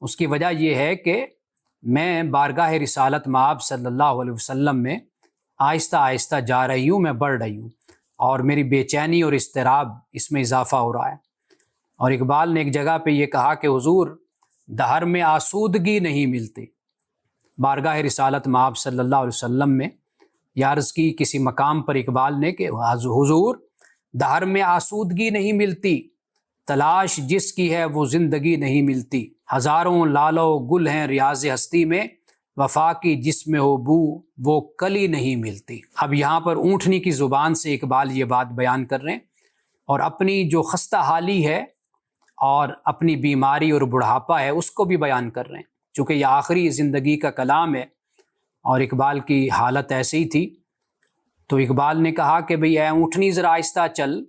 اس کی وجہ یہ ہے کہ میں بارگاہ رسالت مآب صلی اللہ علیہ وسلم میں آہستہ آہستہ جا رہی ہوں، میں بڑھ رہی ہوں، اور میری بے چینی اور اضطراب اس میں اضافہ ہو رہا ہے۔ اور اقبال نے ایک جگہ پہ یہ کہا کہ حضور دہر میں آسودگی نہیں ملتی، بارگاہ رسالت مآب صلی اللہ علیہ وسلم میں یہ عرض کی کسی مقام پر اقبال نے کہ حضور دہر میں آسودگی نہیں ملتی، تلاش جس کی ہے وہ زندگی نہیں ملتی، ہزاروں لالو گل ہیں ریاض ہستی میں، وفا کی جس میں ہو بو وہ کلی نہیں ملتی۔ اب یہاں پر اونٹنی کی زبان سے اقبال یہ بات بیان کر رہے ہیں، اور اپنی جو خستہ حالی ہے اور اپنی بیماری اور بڑھاپا ہے اس کو بھی بیان کر رہے ہیں، چونکہ یہ آخری زندگی کا کلام ہے اور اقبال کی حالت ایسی تھی۔ تو اقبال نے کہا کہ بھئی اے اونٹنی ذرا آہستہ چل،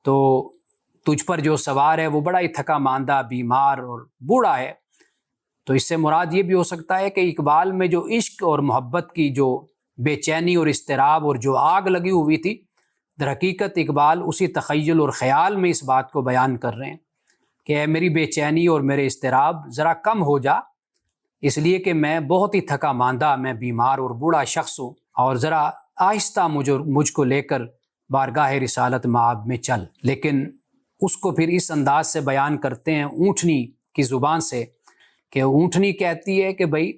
تو تجھ پر جو سوار ہے وہ بڑا ہی تھکا ماندہ، بیمار اور بوڑھا ہے۔ تو اس سے مراد یہ بھی ہو سکتا ہے کہ اقبال میں جو عشق اور محبت کی جو بے چینی اور اضطراب اور جو آگ لگی ہوئی تھی، در حقیقت اقبال اسی تخیل اور خیال میں اس بات کو بیان کر رہے ہیں کہ اے میری بے چینی اور میرے اضطراب ذرا کم ہو جا، اس لیے کہ میں بہت ہی تھکا ماندہ، میں بیمار اور بوڑھا شخص ہوں، اور ذرا آہستہ مجھ کو لے کر بارگاہ رسالت مآب میں چل۔ لیکن اس کو پھر اس انداز سے بیان کرتے ہیں اونٹنی کی زبان سے، کہ اونٹنی کہتی ہے کہ بھئی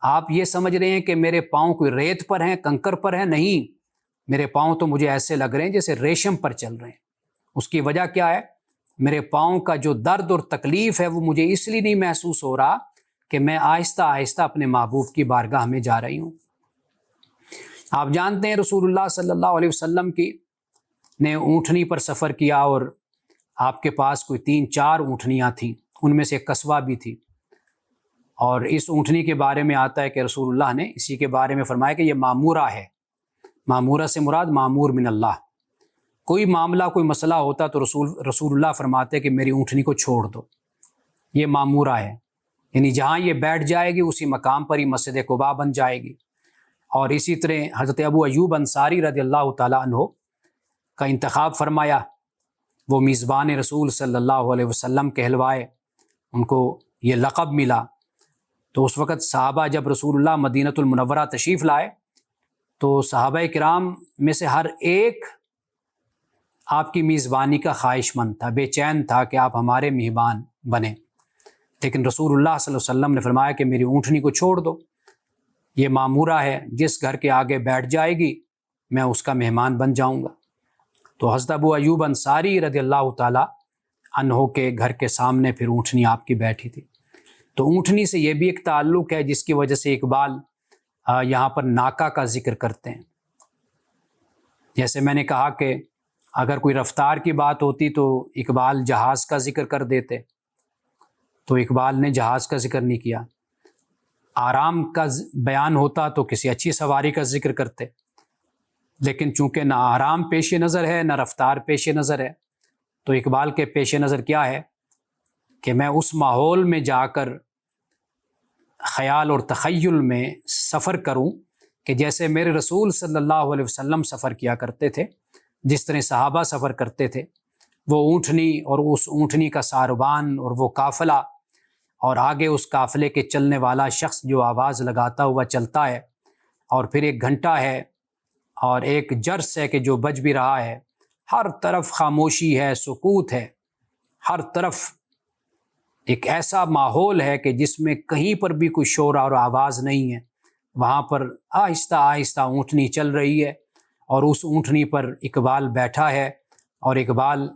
آپ یہ سمجھ رہے ہیں کہ میرے پاؤں کوئی ریت پر ہیں، کنکر پر ہیں؟ نہیں، میرے پاؤں تو مجھے ایسے لگ رہے ہیں جیسے ریشم پر چل رہے ہیں۔ اس کی وجہ کیا ہے؟ میرے پاؤں کا جو درد اور تکلیف ہے وہ مجھے اس لیے نہیں محسوس ہو رہا کہ میں آہستہ آہستہ اپنے محبوب کی بارگاہ میں جا رہی ہوں۔ آپ جانتے ہیں رسول اللہ صلی اللہ علیہ وسلم کی نے اونٹنی پر سفر کیا، اور آپ کے پاس کوئی 3-4 اونٹنیاں تھیں، ان میں سے ایک قصوہ بھی تھی، اور اس اونٹنی کے بارے میں آتا ہے کہ رسول اللہ نے اسی کے بارے میں فرمایا کہ یہ معمورہ ہے۔ معمورہ سے مراد معمور من اللہ۔ کوئی معاملہ کوئی مسئلہ ہوتا تو رسول اللہ فرماتے کہ میری اونٹنی کو چھوڑ دو، یہ معمورہ ہے، یعنی جہاں یہ بیٹھ جائے گی اسی مقام پر ہی مسجد قباء بن جائے گی۔ اور اسی طرح حضرت ابو ایوب انصاری رضی اللہ تعالیٰ عنہ کا انتخاب فرمایا، وہ میزبان رسول صلی اللہ علیہ وسلم کہلوائے، ان کو یہ لقب ملا۔ تو اس وقت صحابہ جب رسول اللہ مدینہ المنورہ تشریف لائے تو صحابہ کرام میں سے ہر ایک آپ کی میزبانی کا خواہش مند تھا، بے چین تھا کہ آپ ہمارے مہمان بنیں، لیکن رسول اللہ صلی اللہ علیہ وسلم نے فرمایا کہ میری اونٹنی کو چھوڑ دو، یہ معمورہ ہے، جس گھر کے آگے بیٹھ جائے گی میں اس کا مہمان بن جاؤں گا۔ تو حضرت ابو ایوب انصاری رضی اللہ تعالیٰ عنہ کے گھر کے سامنے پھر اونٹنی آپ کی بیٹھی تھی۔ تو اونٹنی سے یہ بھی ایک تعلق ہے جس کی وجہ سے اقبال یہاں پر ناکہ کا ذکر کرتے ہیں۔ جیسے میں نے کہا کہ اگر کوئی رفتار کی بات ہوتی تو اقبال جہاز کا ذکر کر دیتے، تو اقبال نے جہاز کا ذکر نہیں کیا۔ آرام کا بیان ہوتا تو کسی اچھی سواری کا ذکر کرتے، لیکن چونکہ نہ آرام پیش نظر ہے نہ رفتار پیش نظر ہے، تو اقبال کے پیش نظر کیا ہے کہ میں اس ماحول میں جا کر خیال اور تخیل میں سفر کروں کہ جیسے میرے رسول صلی اللہ علیہ وسلم سفر کیا کرتے تھے، جس طرح صحابہ سفر کرتے تھے، وہ اونٹنی اور اس اونٹنی کا ساربان اور وہ قافلہ، اور آگے اس قافلے کے چلنے والا شخص جو آواز لگاتا ہوا چلتا ہے، اور پھر ایک گھنٹہ ہے اور ایک جرس ہے کہ جو بج بھی رہا ہے، ہر طرف خاموشی ہے، سکوت ہے، ہر طرف ایک ایسا ماحول ہے کہ جس میں کہیں پر بھی کوئی شور اور آواز نہیں ہے۔ وہاں پر آہستہ آہستہ اونٹنی چل رہی ہے، اور اس اونٹنی پر اقبال بیٹھا ہے، اور اقبال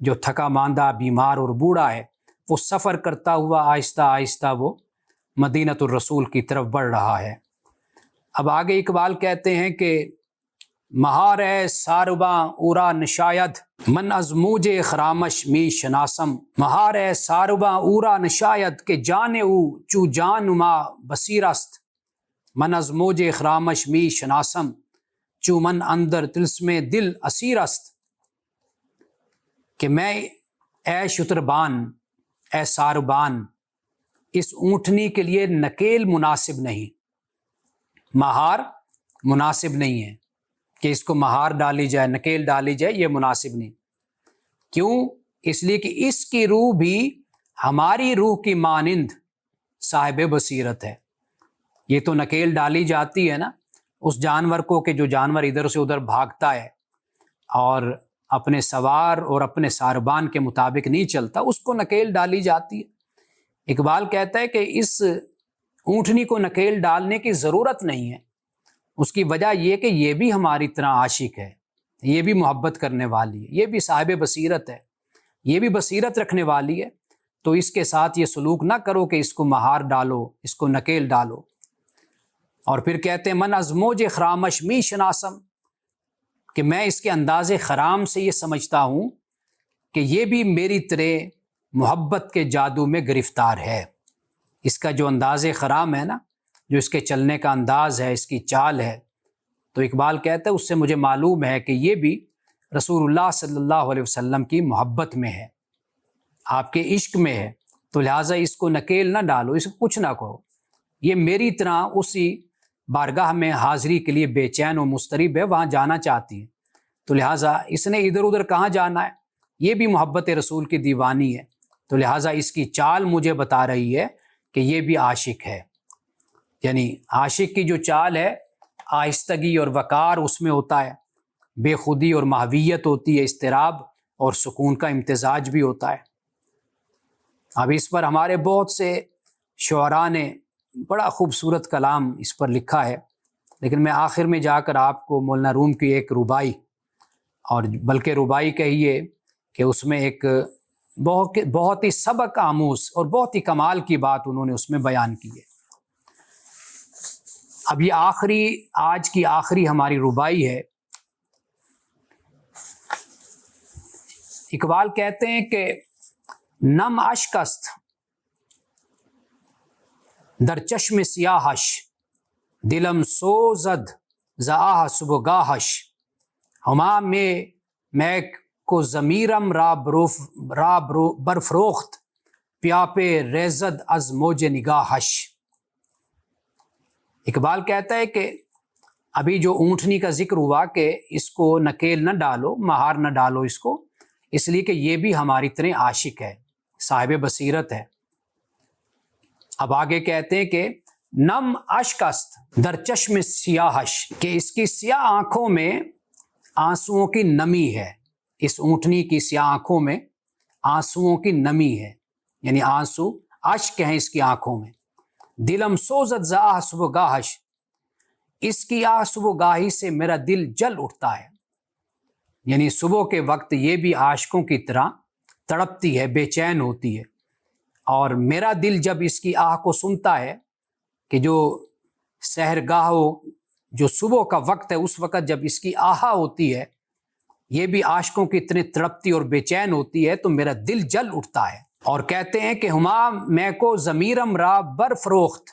جو تھکا ماندہ بیمار اور بوڑھا ہے وہ سفر کرتا ہوا آہستہ آہستہ وہ مدینہ الرسول کی طرف بڑھ رہا ہے۔ اب آگے اقبال کہتے ہیں کہ مہار ہے سارباں اورا نشاید من از موج خرامش می شناسم، مہار ہے سارباں اورا نشاید کہ جان او چو جان ما بصیر است، من از موج خرامش می شناسم چو من اندر طلسم دل اسیر است، کہ میں اے شتربان، اے ساربان، اس اونٹنی کے لیے نکیل مناسب نہیں، مہار مناسب نہیں ہے کہ اس کو مہار ڈالی جائے، نکیل ڈالی جائے، یہ مناسب نہیں۔ کیوں؟ اس لیے کہ اس کی روح بھی ہماری روح کی مانند صاحب بصیرت ہے۔ یہ تو نکیل ڈالی جاتی ہے نا اس جانور کو کہ جو جانور ادھر سے ادھر بھاگتا ہے اور اپنے سوار اور اپنے ساربان کے مطابق نہیں چلتا، اس کو نکیل ڈالی جاتی ہے۔ اقبال کہتا ہے کہ اس اونٹنی کو نکیل ڈالنے کی ضرورت نہیں ہے، اس کی وجہ یہ کہ یہ بھی ہماری طرح عاشق ہے، یہ بھی محبت کرنے والی ہے، یہ بھی صاحب بصیرت ہے، یہ بھی بصیرت رکھنے والی ہے، تو اس کے ساتھ یہ سلوک نہ کرو کہ اس کو مہار ڈالو، اس کو نکیل ڈالو۔ اور پھر کہتے ہیں من از موج خرامش می شناسم، کہ میں اس کے انداز خرام سے یہ سمجھتا ہوں کہ یہ بھی میری طرح محبت کے جادو میں گرفتار ہے۔ اس کا جو انداز خرام ہے نا، جو اس کے چلنے کا انداز ہے، اس کی چال ہے، تو اقبال کہتا ہے اس سے مجھے معلوم ہے کہ یہ بھی رسول اللہ صلی اللہ علیہ وسلم کی محبت میں ہے، آپ کے عشق میں ہے، تو لہٰذا اس کو نکیل نہ ڈالو، اس کو کچھ نہ کہو، یہ میری طرح اسی بارگاہ میں حاضری کے لیے بے چین و مضطرب ہے، وہاں جانا چاہتی ہے، تو لہٰذا اس نے ادھر ادھر کہاں جانا ہے، یہ بھی محبت رسول کی دیوانی ہے، تو لہٰذا اس کی چال مجھے بتا رہی ہے کہ یہ بھی عاشق ہے۔ یعنی عاشق کی جو چال ہے آہستگی اور وقار اس میں ہوتا ہے، بے خودی اور محویت ہوتی ہے، اضطراب اور سکون کا امتزاج بھی ہوتا ہے۔ اب اس پر ہمارے بہت سے شعراء نے بڑا خوبصورت کلام اس پر لکھا ہے، لیکن میں آخر میں جا کر آپ کو مولانا روم کی ایک ربائی، اور بلکہ ربائی کہیے کہ اس میں ایک بہت ہی سبق آموز اور بہت ہی کمال کی بات انہوں نے اس میں بیان کی ہے۔ اب یہ آج کی آخری ہماری ربائی ہے۔ اقبال کہتے ہیں کہ نم اشک است در چشم سیاہش، دلم سوزد ز آہ صبحگاہش، ہما میں کو ضمیرم را برفروخت، پیاپے ریزد از موج نگاہش۔ اقبال کہتا ہے کہ ابھی جو اونٹنی کا ذکر ہوا کہ اس کو نکیل نہ ڈالو، مہار نہ ڈالو اس کو، اس لیے کہ یہ بھی ہماری طرح عاشق ہے، صاحب بصیرت ہے۔ اب آگے کہتے ہیں کہ نم اشک است در چشم سیاہش، کہ اس کی سیاہ آنکھوں میں آنسوؤں کی نمی ہے، اس اونٹنی کی سیاہ آنکھوں میں آنسوؤں کی نمی ہے، یعنی آنسو اشک ہیں اس کی آنکھوں میں۔ دلم سوزد ز آہ صبحگاہش، اس کی آہ صبح گاہی سے میرا دل جل اٹھتا ہے، یعنی صبح کے وقت یہ بھی عاشقوں کی طرح تڑپتی ہے، بے چین ہوتی ہے، اور میرا دل جب اس کی آہ کو سنتا ہے کہ جو سحرگاہ جو صبح کا وقت ہے، اس وقت جب اس کی آہا ہوتی ہے، یہ بھی عاشقوں کی اتنی تڑپتی اور بے چین ہوتی ہے، تو میرا دل جل اٹھتا ہے۔ اور کہتے ہیں کہ ہما میں کو ضمیرم را بر فروخت،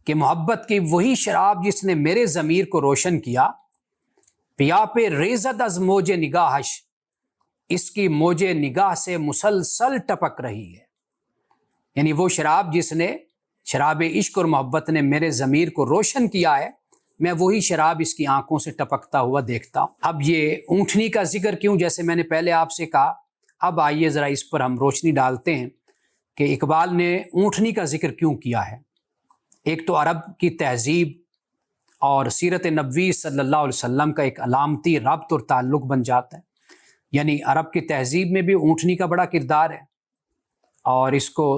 کہ محبت کی وہی شراب جس نے میرے ضمیر کو روشن کیا، پیا پہ ریزد از موج نگاہش، اس کی موج نگاہ سے مسلسل ٹپک رہی ہے، یعنی وہ شراب جس نے، شراب عشق اور محبت نے میرے ضمیر کو روشن کیا ہے، میں وہی شراب اس کی آنکھوں سے ٹپکتا ہوا دیکھتا ہوں۔ اب یہ اونٹنی کا ذکر کیوں، جیسے میں نے پہلے آپ سے کہا، اب آئیے ذرا اس پر ہم روشنی ڈالتے ہیں کہ اقبال نے اونٹنی کا ذکر کیوں کیا ہے۔ ایک تو عرب کی تہذیب اور سیرت نبوی صلی اللہ علیہ وسلم کا ایک علامتی ربط اور تعلق بن جاتا ہے، یعنی عرب کی تہذیب میں بھی اونٹنی کا بڑا کردار ہے، اور اس کو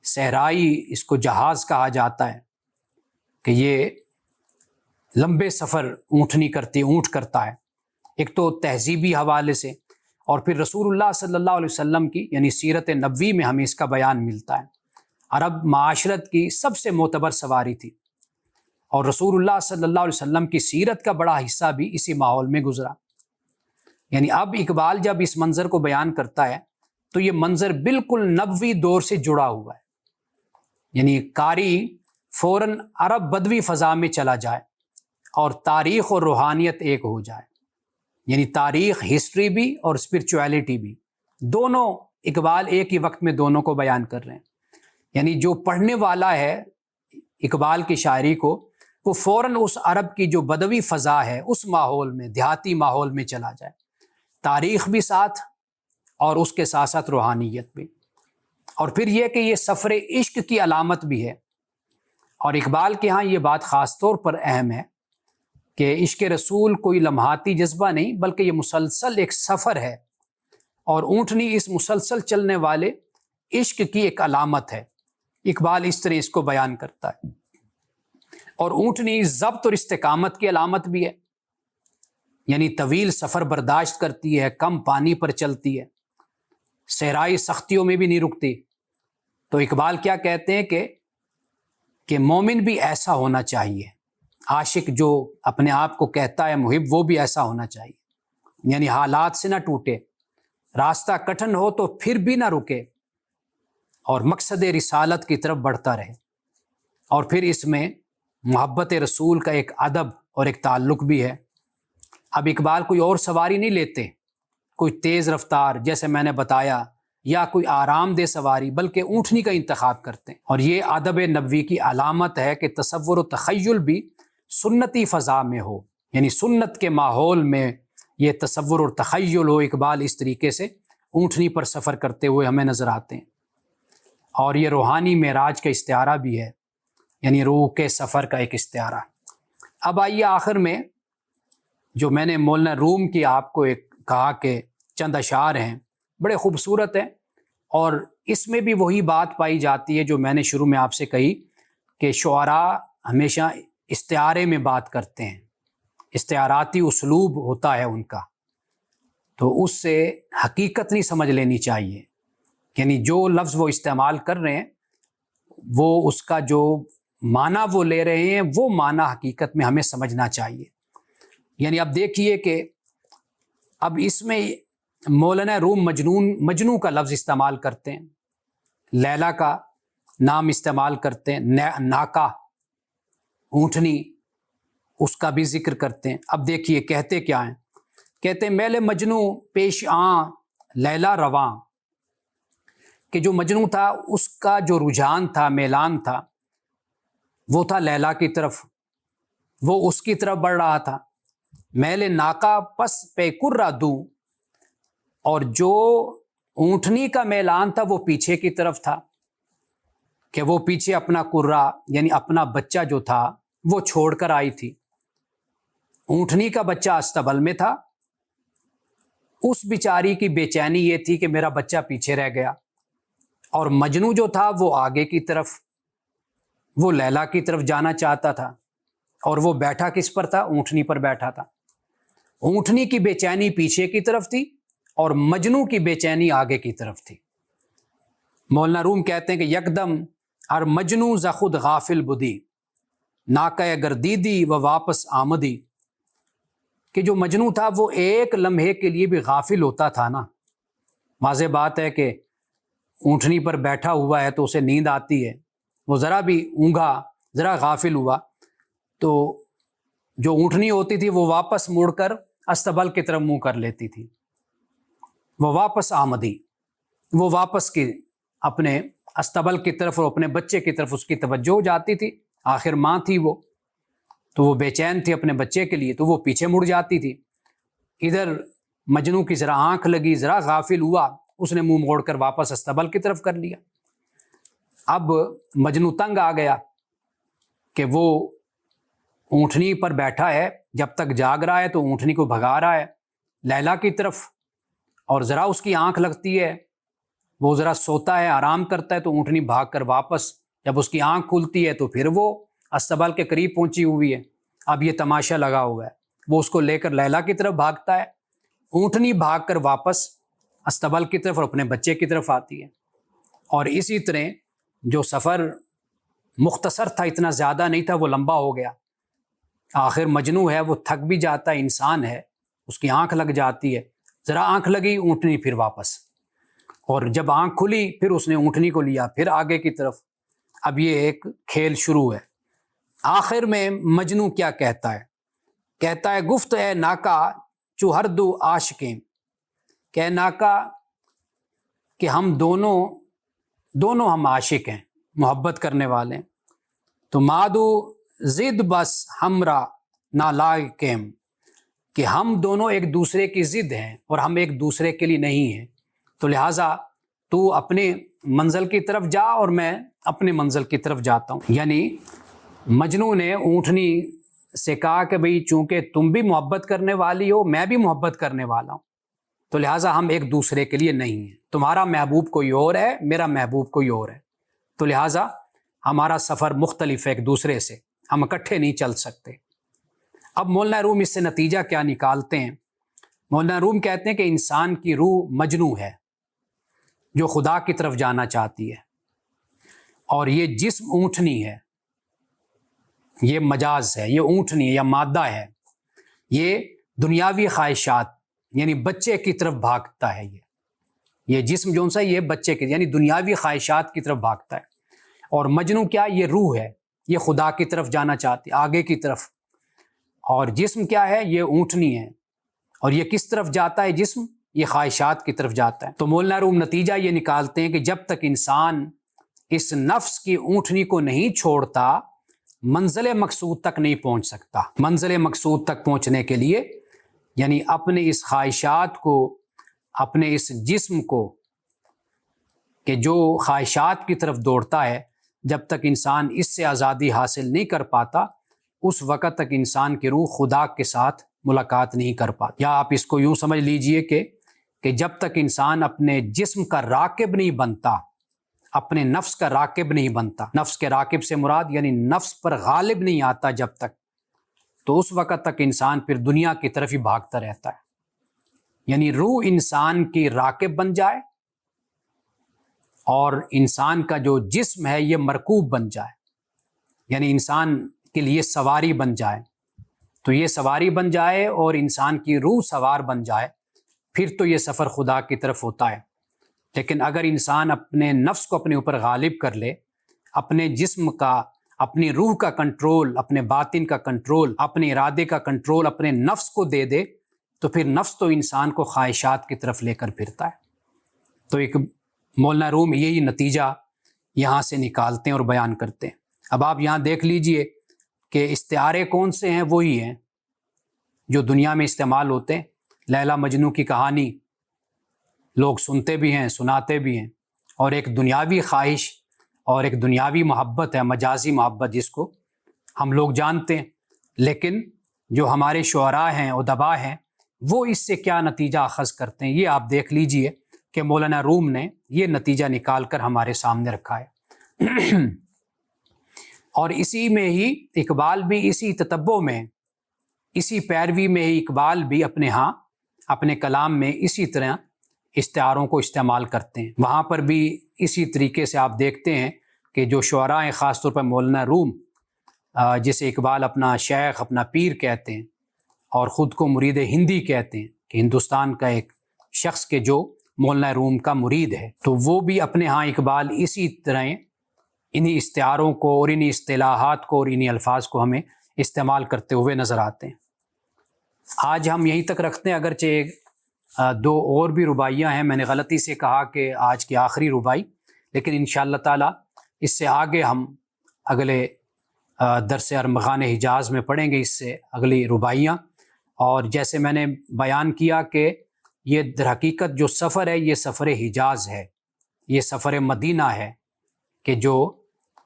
صحرائی، اس کو جہاز کہا جاتا ہے کہ یہ لمبے سفر اونٹنی کرتی، اونٹ کرتا ہے، ایک تو تہذیبی حوالے سے، اور پھر رسول اللہ صلی اللہ علیہ وسلم کی یعنی سیرت نبوی میں ہمیں اس کا بیان ملتا ہے۔ عرب معاشرت کی سب سے معتبر سواری تھی، اور رسول اللہ صلی اللہ علیہ وسلم کی سیرت کا بڑا حصہ بھی اسی ماحول میں گزرا۔ یعنی اب اقبال جب اس منظر کو بیان کرتا ہے تو یہ منظر بالکل نبوی دور سے جڑا ہوا ہے، یعنی قاری فوراً عرب بدوی فضا میں چلا جائے اور تاریخ اور روحانیت ایک ہو جائے، یعنی تاریخ، ہسٹری بھی اور اسپرچویلٹی بھی، دونوں اقبال ایک ہی وقت میں دونوں کو بیان کر رہے ہیں۔ یعنی جو پڑھنے والا ہے اقبال کی شاعری کو، وہ فوراً اس عرب کی جو بدوی فضا ہے اس ماحول میں، دیہاتی ماحول میں چلا جائے، تاریخ بھی ساتھ اور اس کے ساتھ ساتھ روحانیت بھی۔ اور پھر یہ کہ یہ سفر عشق کی علامت بھی ہے، اور اقبال کے ہاں یہ بات خاص طور پر اہم ہے کہ عشق رسول کوئی لمحاتی جذبہ نہیں، بلکہ یہ مسلسل ایک سفر ہے، اور اونٹنی اس مسلسل چلنے والے عشق کی ایک علامت ہے۔ اقبال اس طرح اس کو بیان کرتا ہے۔ اور اونٹنی ضبط اور استقامت کی علامت بھی ہے، یعنی طویل سفر برداشت کرتی ہے، کم پانی پر چلتی ہے، صحرائی سختیوں میں بھی نہیں رکتی۔ تو اقبال کیا کہتے ہیں کہ مومن بھی ایسا ہونا چاہیے، عاشق جو اپنے آپ کو کہتا ہے محب، وہ بھی ایسا ہونا چاہیے، یعنی حالات سے نہ ٹوٹے، راستہ کٹھن ہو تو پھر بھی نہ رکے، اور مقصد رسالت کی طرف بڑھتا رہے۔ اور پھر اس میں محبت رسول کا ایک ادب اور ایک تعلق بھی ہے۔ اب اقبال کوئی اور سواری نہیں لیتے، کوئی تیز رفتار جیسے میں نے بتایا، یا کوئی آرام دہ سواری، بلکہ اونٹنی کا انتخاب کرتے ہیں۔ اور یہ ادب نبوی کی علامت ہے کہ تصور و تخیل بھی سنتی فضا میں ہو، یعنی سنت کے ماحول میں یہ تصور اور تخیل ہو۔ اقبال اس طریقے سے اونٹنی پر سفر کرتے ہوئے ہمیں نظر آتے ہیں، اور یہ روحانی معراج کا استعارہ بھی ہے، یعنی روح کے سفر کا ایک استعارہ۔ اب آئیے آخر میں جو میں نے مولانا روم کی آپ کو ایک کہا کہ چند اشعار ہیں، بڑے خوبصورت ہیں، اور اس میں بھی وہی بات پائی جاتی ہے جو میں نے شروع میں آپ سے کہی کہ شعراء ہمیشہ استعارے میں بات کرتے ہیں، استعاراتی اسلوب ہوتا ہے ان کا، تو اس سے حقیقت نہیں سمجھ لینی چاہیے، یعنی جو لفظ وہ استعمال کر رہے ہیں وہ اس کا جو معنی وہ لے رہے ہیں وہ معنی حقیقت میں ہمیں سمجھنا چاہیے۔ یعنی اب دیکھیے کہ اب اس میں مولانا روم مجنوں کا لفظ استعمال کرتے ہیں، لیلا کا نام استعمال کرتے ہیں، ناکا اونٹنی اس کا بھی ذکر کرتے ہیں۔ اب دیکھیے کہتے کیا ہیں، کہتے ہیں میل مجنوں پیش آں لیلا رواں، کہ جو مجنوں تھا اس کا جو رجحان تھا، میلان تھا، وہ تھا لیلا کی طرف، وہ اس کی طرف بڑھ رہا تھا۔ میل ناکا پس پہ کرا دوں، اور جو اونٹنی کا میلان تھا وہ پیچھے کی طرف تھا، کہ وہ پیچھے اپنا کرا یعنی اپنا بچہ جو تھا وہ چھوڑ کر آئی تھی۔ اونٹنی کا بچہ استبل میں تھا، اس بیچاری کی بے چینی یہ تھی کہ میرا بچہ پیچھے رہ گیا، اور مجنوں جو تھا وہ آگے کی طرف، وہ لیلا کی طرف جانا چاہتا تھا، اور وہ بیٹھا کس پر تھا؟ اونٹنی پر بیٹھا تھا۔ اونٹنی کی بے چینی پیچھے کی طرف تھی اور مجنوں کی بے چینی آگے کی طرف تھی۔ مولانا روم کہتے ہیں کہ یکدم ار مجنوں ز خود غافل بدی، ناکہ گردیدی و واپس آمدی، کہ جو مجنوں تھا وہ ایک لمحے کے لیے بھی غافل ہوتا تھا نا۔ واضح بات ہے کہ اونٹنی پر بیٹھا ہوا ہے تو اسے نیند آتی ہے، وہ ذرا بھی اونگھا، ذرا غافل ہوا تو جو اونٹنی ہوتی تھی وہ واپس مڑ کر استبل کی طرف منہ کر لیتی تھی۔ وہ واپس آمدی، وہ واپس کی اپنے استبل کی طرف اور اپنے بچے کی طرف اس کی توجہ ہو جاتی تھی، آخر ماں تھی وہ، تو وہ بے چین تھی اپنے بچے کے لیے تو وہ پیچھے مڑ جاتی تھی۔ ادھر مجنوں کی ذرا آنکھ لگی، ذرا غافل ہوا، اس نے منہ موڑ کر واپس استبل کی طرف کر لیا۔ اب مجنوں تنگ آ گیا کہ وہ اونٹنی پر بیٹھا ہے، جب تک جاگ رہا ہے تو اونٹنی کو بھگا رہا ہے لیلا کی طرف، اور ذرا اس کی آنکھ لگتی ہے، وہ ذرا سوتا ہے، آرام کرتا ہے، تو اونٹنی بھاگ کر واپس، جب اس کی آنکھ کھلتی ہے تو پھر وہ استبل کے قریب پہنچی ہوئی ہے۔ اب یہ تماشا لگا ہوا ہے، وہ اس کو لے کر لیلا کی طرف بھاگتا ہے، اونٹنی بھاگ کر واپس استبل کی طرف اور اپنے بچے کی طرف آتی ہے۔ اور اسی طرح جو سفر مختصر تھا، اتنا زیادہ نہیں تھا، وہ لمبا ہو گیا۔ آخر مجنوں ہے، وہ تھک بھی جاتا ہے، انسان ہے، اس کی آنکھ لگ جاتی ہے، ذرا آنکھ لگی اونٹنی پھر واپس، اور جب آنکھ کھلی پھر اس نے اونٹنی کو لیا پھر آگے کی طرف۔ اب یہ ایک کھیل شروع ہے۔ آخر میں مجنوں کیا کہتا ہے؟ کہتا ہے گفت اے ناکا چو ہر دو عاشقیں، کہ ناکا کہ ہم دونوں ہم عاشق ہیں، محبت کرنے والے ہیں، تو مادو ضد بس ہمرا نالائقیم، کہ ہم دونوں ایک دوسرے کی ضد ہیں اور ہم ایک دوسرے کے لیے نہیں ہیں، تو لہٰذا تو اپنے منزل کی طرف جا اور میں اپنے منزل کی طرف جاتا ہوں۔ یعنی مجنوں نے اونٹنی سے کہا کہ بھئی چونکہ تم بھی محبت کرنے والی ہو، میں بھی محبت کرنے والا ہوں، تو لہٰذا ہم ایک دوسرے کے لیے نہیں ہیں، تمہارا محبوب کوئی اور ہے، میرا محبوب کوئی اور ہے، تو لہٰذا ہمارا سفر مختلف ہے ایک دوسرے سے، ہم اکٹھے نہیں چل سکتے۔ اب مولانا روم اس سے نتیجہ کیا نکالتے ہیں؟ مولانا روم کہتے ہیں کہ انسان کی روح مجنوں ہے جو خدا کی طرف جانا چاہتی ہے، اور یہ جسم اونٹنی ہے، یہ مجاز ہے، یہ اونٹنی ہے یا مادہ ہے، یہ دنیاوی خواہشات یعنی بچے کی طرف بھاگتا ہے، یہ جسم جو سا یہ بچے کی یعنی دنیاوی خواہشات کی طرف بھاگتا ہے، اور مجنوں کیا؟ یہ روح ہے، یہ خدا کی طرف جانا چاہتی ہے، آگے کی طرف، اور جسم کیا ہے؟ یہ اونٹنی ہے، اور یہ کس طرف جاتا ہے جسم؟ یہ خواہشات کی طرف جاتا ہے۔ تو مولانا روم نتیجہ یہ نکالتے ہیں کہ جب تک انسان اس نفس کی اونٹنی کو نہیں چھوڑتا منزل مقصود تک نہیں پہنچ سکتا۔ منزل مقصود تک پہنچنے کے لیے یعنی اپنے اس خواہشات کو، اپنے اس جسم کو کہ جو خواہشات کی طرف دوڑتا ہے، جب تک انسان اس سے آزادی حاصل نہیں کر پاتا اس وقت تک انسان کی روح خدا کے ساتھ ملاقات نہیں کر پاتی۔ یا آپ اس کو یوں سمجھ لیجئے کہ جب تک انسان اپنے جسم کا راکب نہیں بنتا، اپنے نفس کا راکب نہیں بنتا. نفس کے راکب سے مراد یعنی نفس پر غالب نہیں آتا جب تک، تو اس وقت تک انسان پھر دنیا کی طرف ہی بھاگتا رہتا ہے. یعنی روح انسان کی راکب بن جائے اور انسان کا جو جسم ہے یہ مرکوب بن جائے، یعنی انسان کے لیے سواری بن جائے. تو یہ سواری بن جائے اور انسان کی روح سوار بن جائے، پھر تو یہ سفر خدا کی طرف ہوتا ہے. لیکن اگر انسان اپنے نفس کو اپنے اوپر غالب کر لے، اپنے جسم کا، اپنی روح کا کنٹرول، اپنے باطن کا کنٹرول، اپنے ارادے کا کنٹرول اپنے نفس کو دے دے، تو پھر نفس تو انسان کو خواہشات کی طرف لے کر پھرتا ہے. تو ایک مولانا روم یہی نتیجہ یہاں سے نکالتے ہیں اور بیان کرتے ہیں. اب آپ یہاں دیکھ لیجئے کہ استعارے کون سے ہیں، وہی ہیں جو دنیا میں استعمال ہوتے ہیں. لیلا مجنو کی کہانی لوگ سنتے بھی ہیں، سناتے بھی ہیں، اور ایک دنیاوی خواہش اور ایک دنیاوی محبت ہے، مجازی محبت، جس کو ہم لوگ جانتے ہیں. لیکن جو ہمارے شعراء ہیں، ادباء ہیں، وہ اس سے کیا نتیجہ اخذ کرتے ہیں، یہ آپ دیکھ لیجئے کہ مولانا روم نے یہ نتیجہ نکال کر ہمارے سامنے رکھا ہے. اور اسی میں ہی اقبال بھی، اسی تتبع میں، اسی پیروی میں ہی اقبال بھی اپنے کلام میں اسی طرح استعاروں کو استعمال کرتے ہیں. وہاں پر بھی اسی طریقے سے آپ دیکھتے ہیں کہ جو شعراء ہیں، خاص طور پر مولانا روم، جسے اقبال اپنا شیخ، اپنا پیر کہتے ہیں اور خود کو مرید ہندی کہتے ہیں، کہ ہندوستان کا ایک شخص کے جو مولانا روم کا مرید ہے، تو وہ بھی اپنے ہاں اقبال اسی طرح انہی استعاروں کو اور انہی اصطلاحات کو اور انہی الفاظ کو ہمیں استعمال کرتے ہوئے نظر آتے ہیں. آج ہم یہیں تک رکھتے ہیں، اگرچہ دو اور بھی رباعیاں ہیں. میں نے غلطی سے کہا کہ آج کی آخری رباعی، لیکن انشاءاللہ تعالی اس سے آگے ہم اگلے درس ارمغان حجاز میں پڑھیں گے اس سے اگلی رباعیاں. اور جیسے میں نے بیان کیا کہ یہ در حقیقت جو سفر ہے، یہ سفر حجاز ہے، یہ سفر مدینہ ہے کہ جو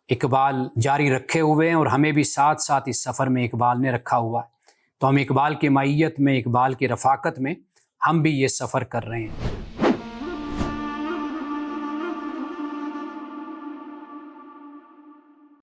اقبال جاری رکھے ہوئے ہیں، اور ہمیں بھی ساتھ ساتھ اس سفر میں اقبال نے رکھا ہوا ہے. تو ہم اقبال کی معیت میں، اقبال کی رفاقت میں ہم بھی یہ سفر کر رہے ہیں.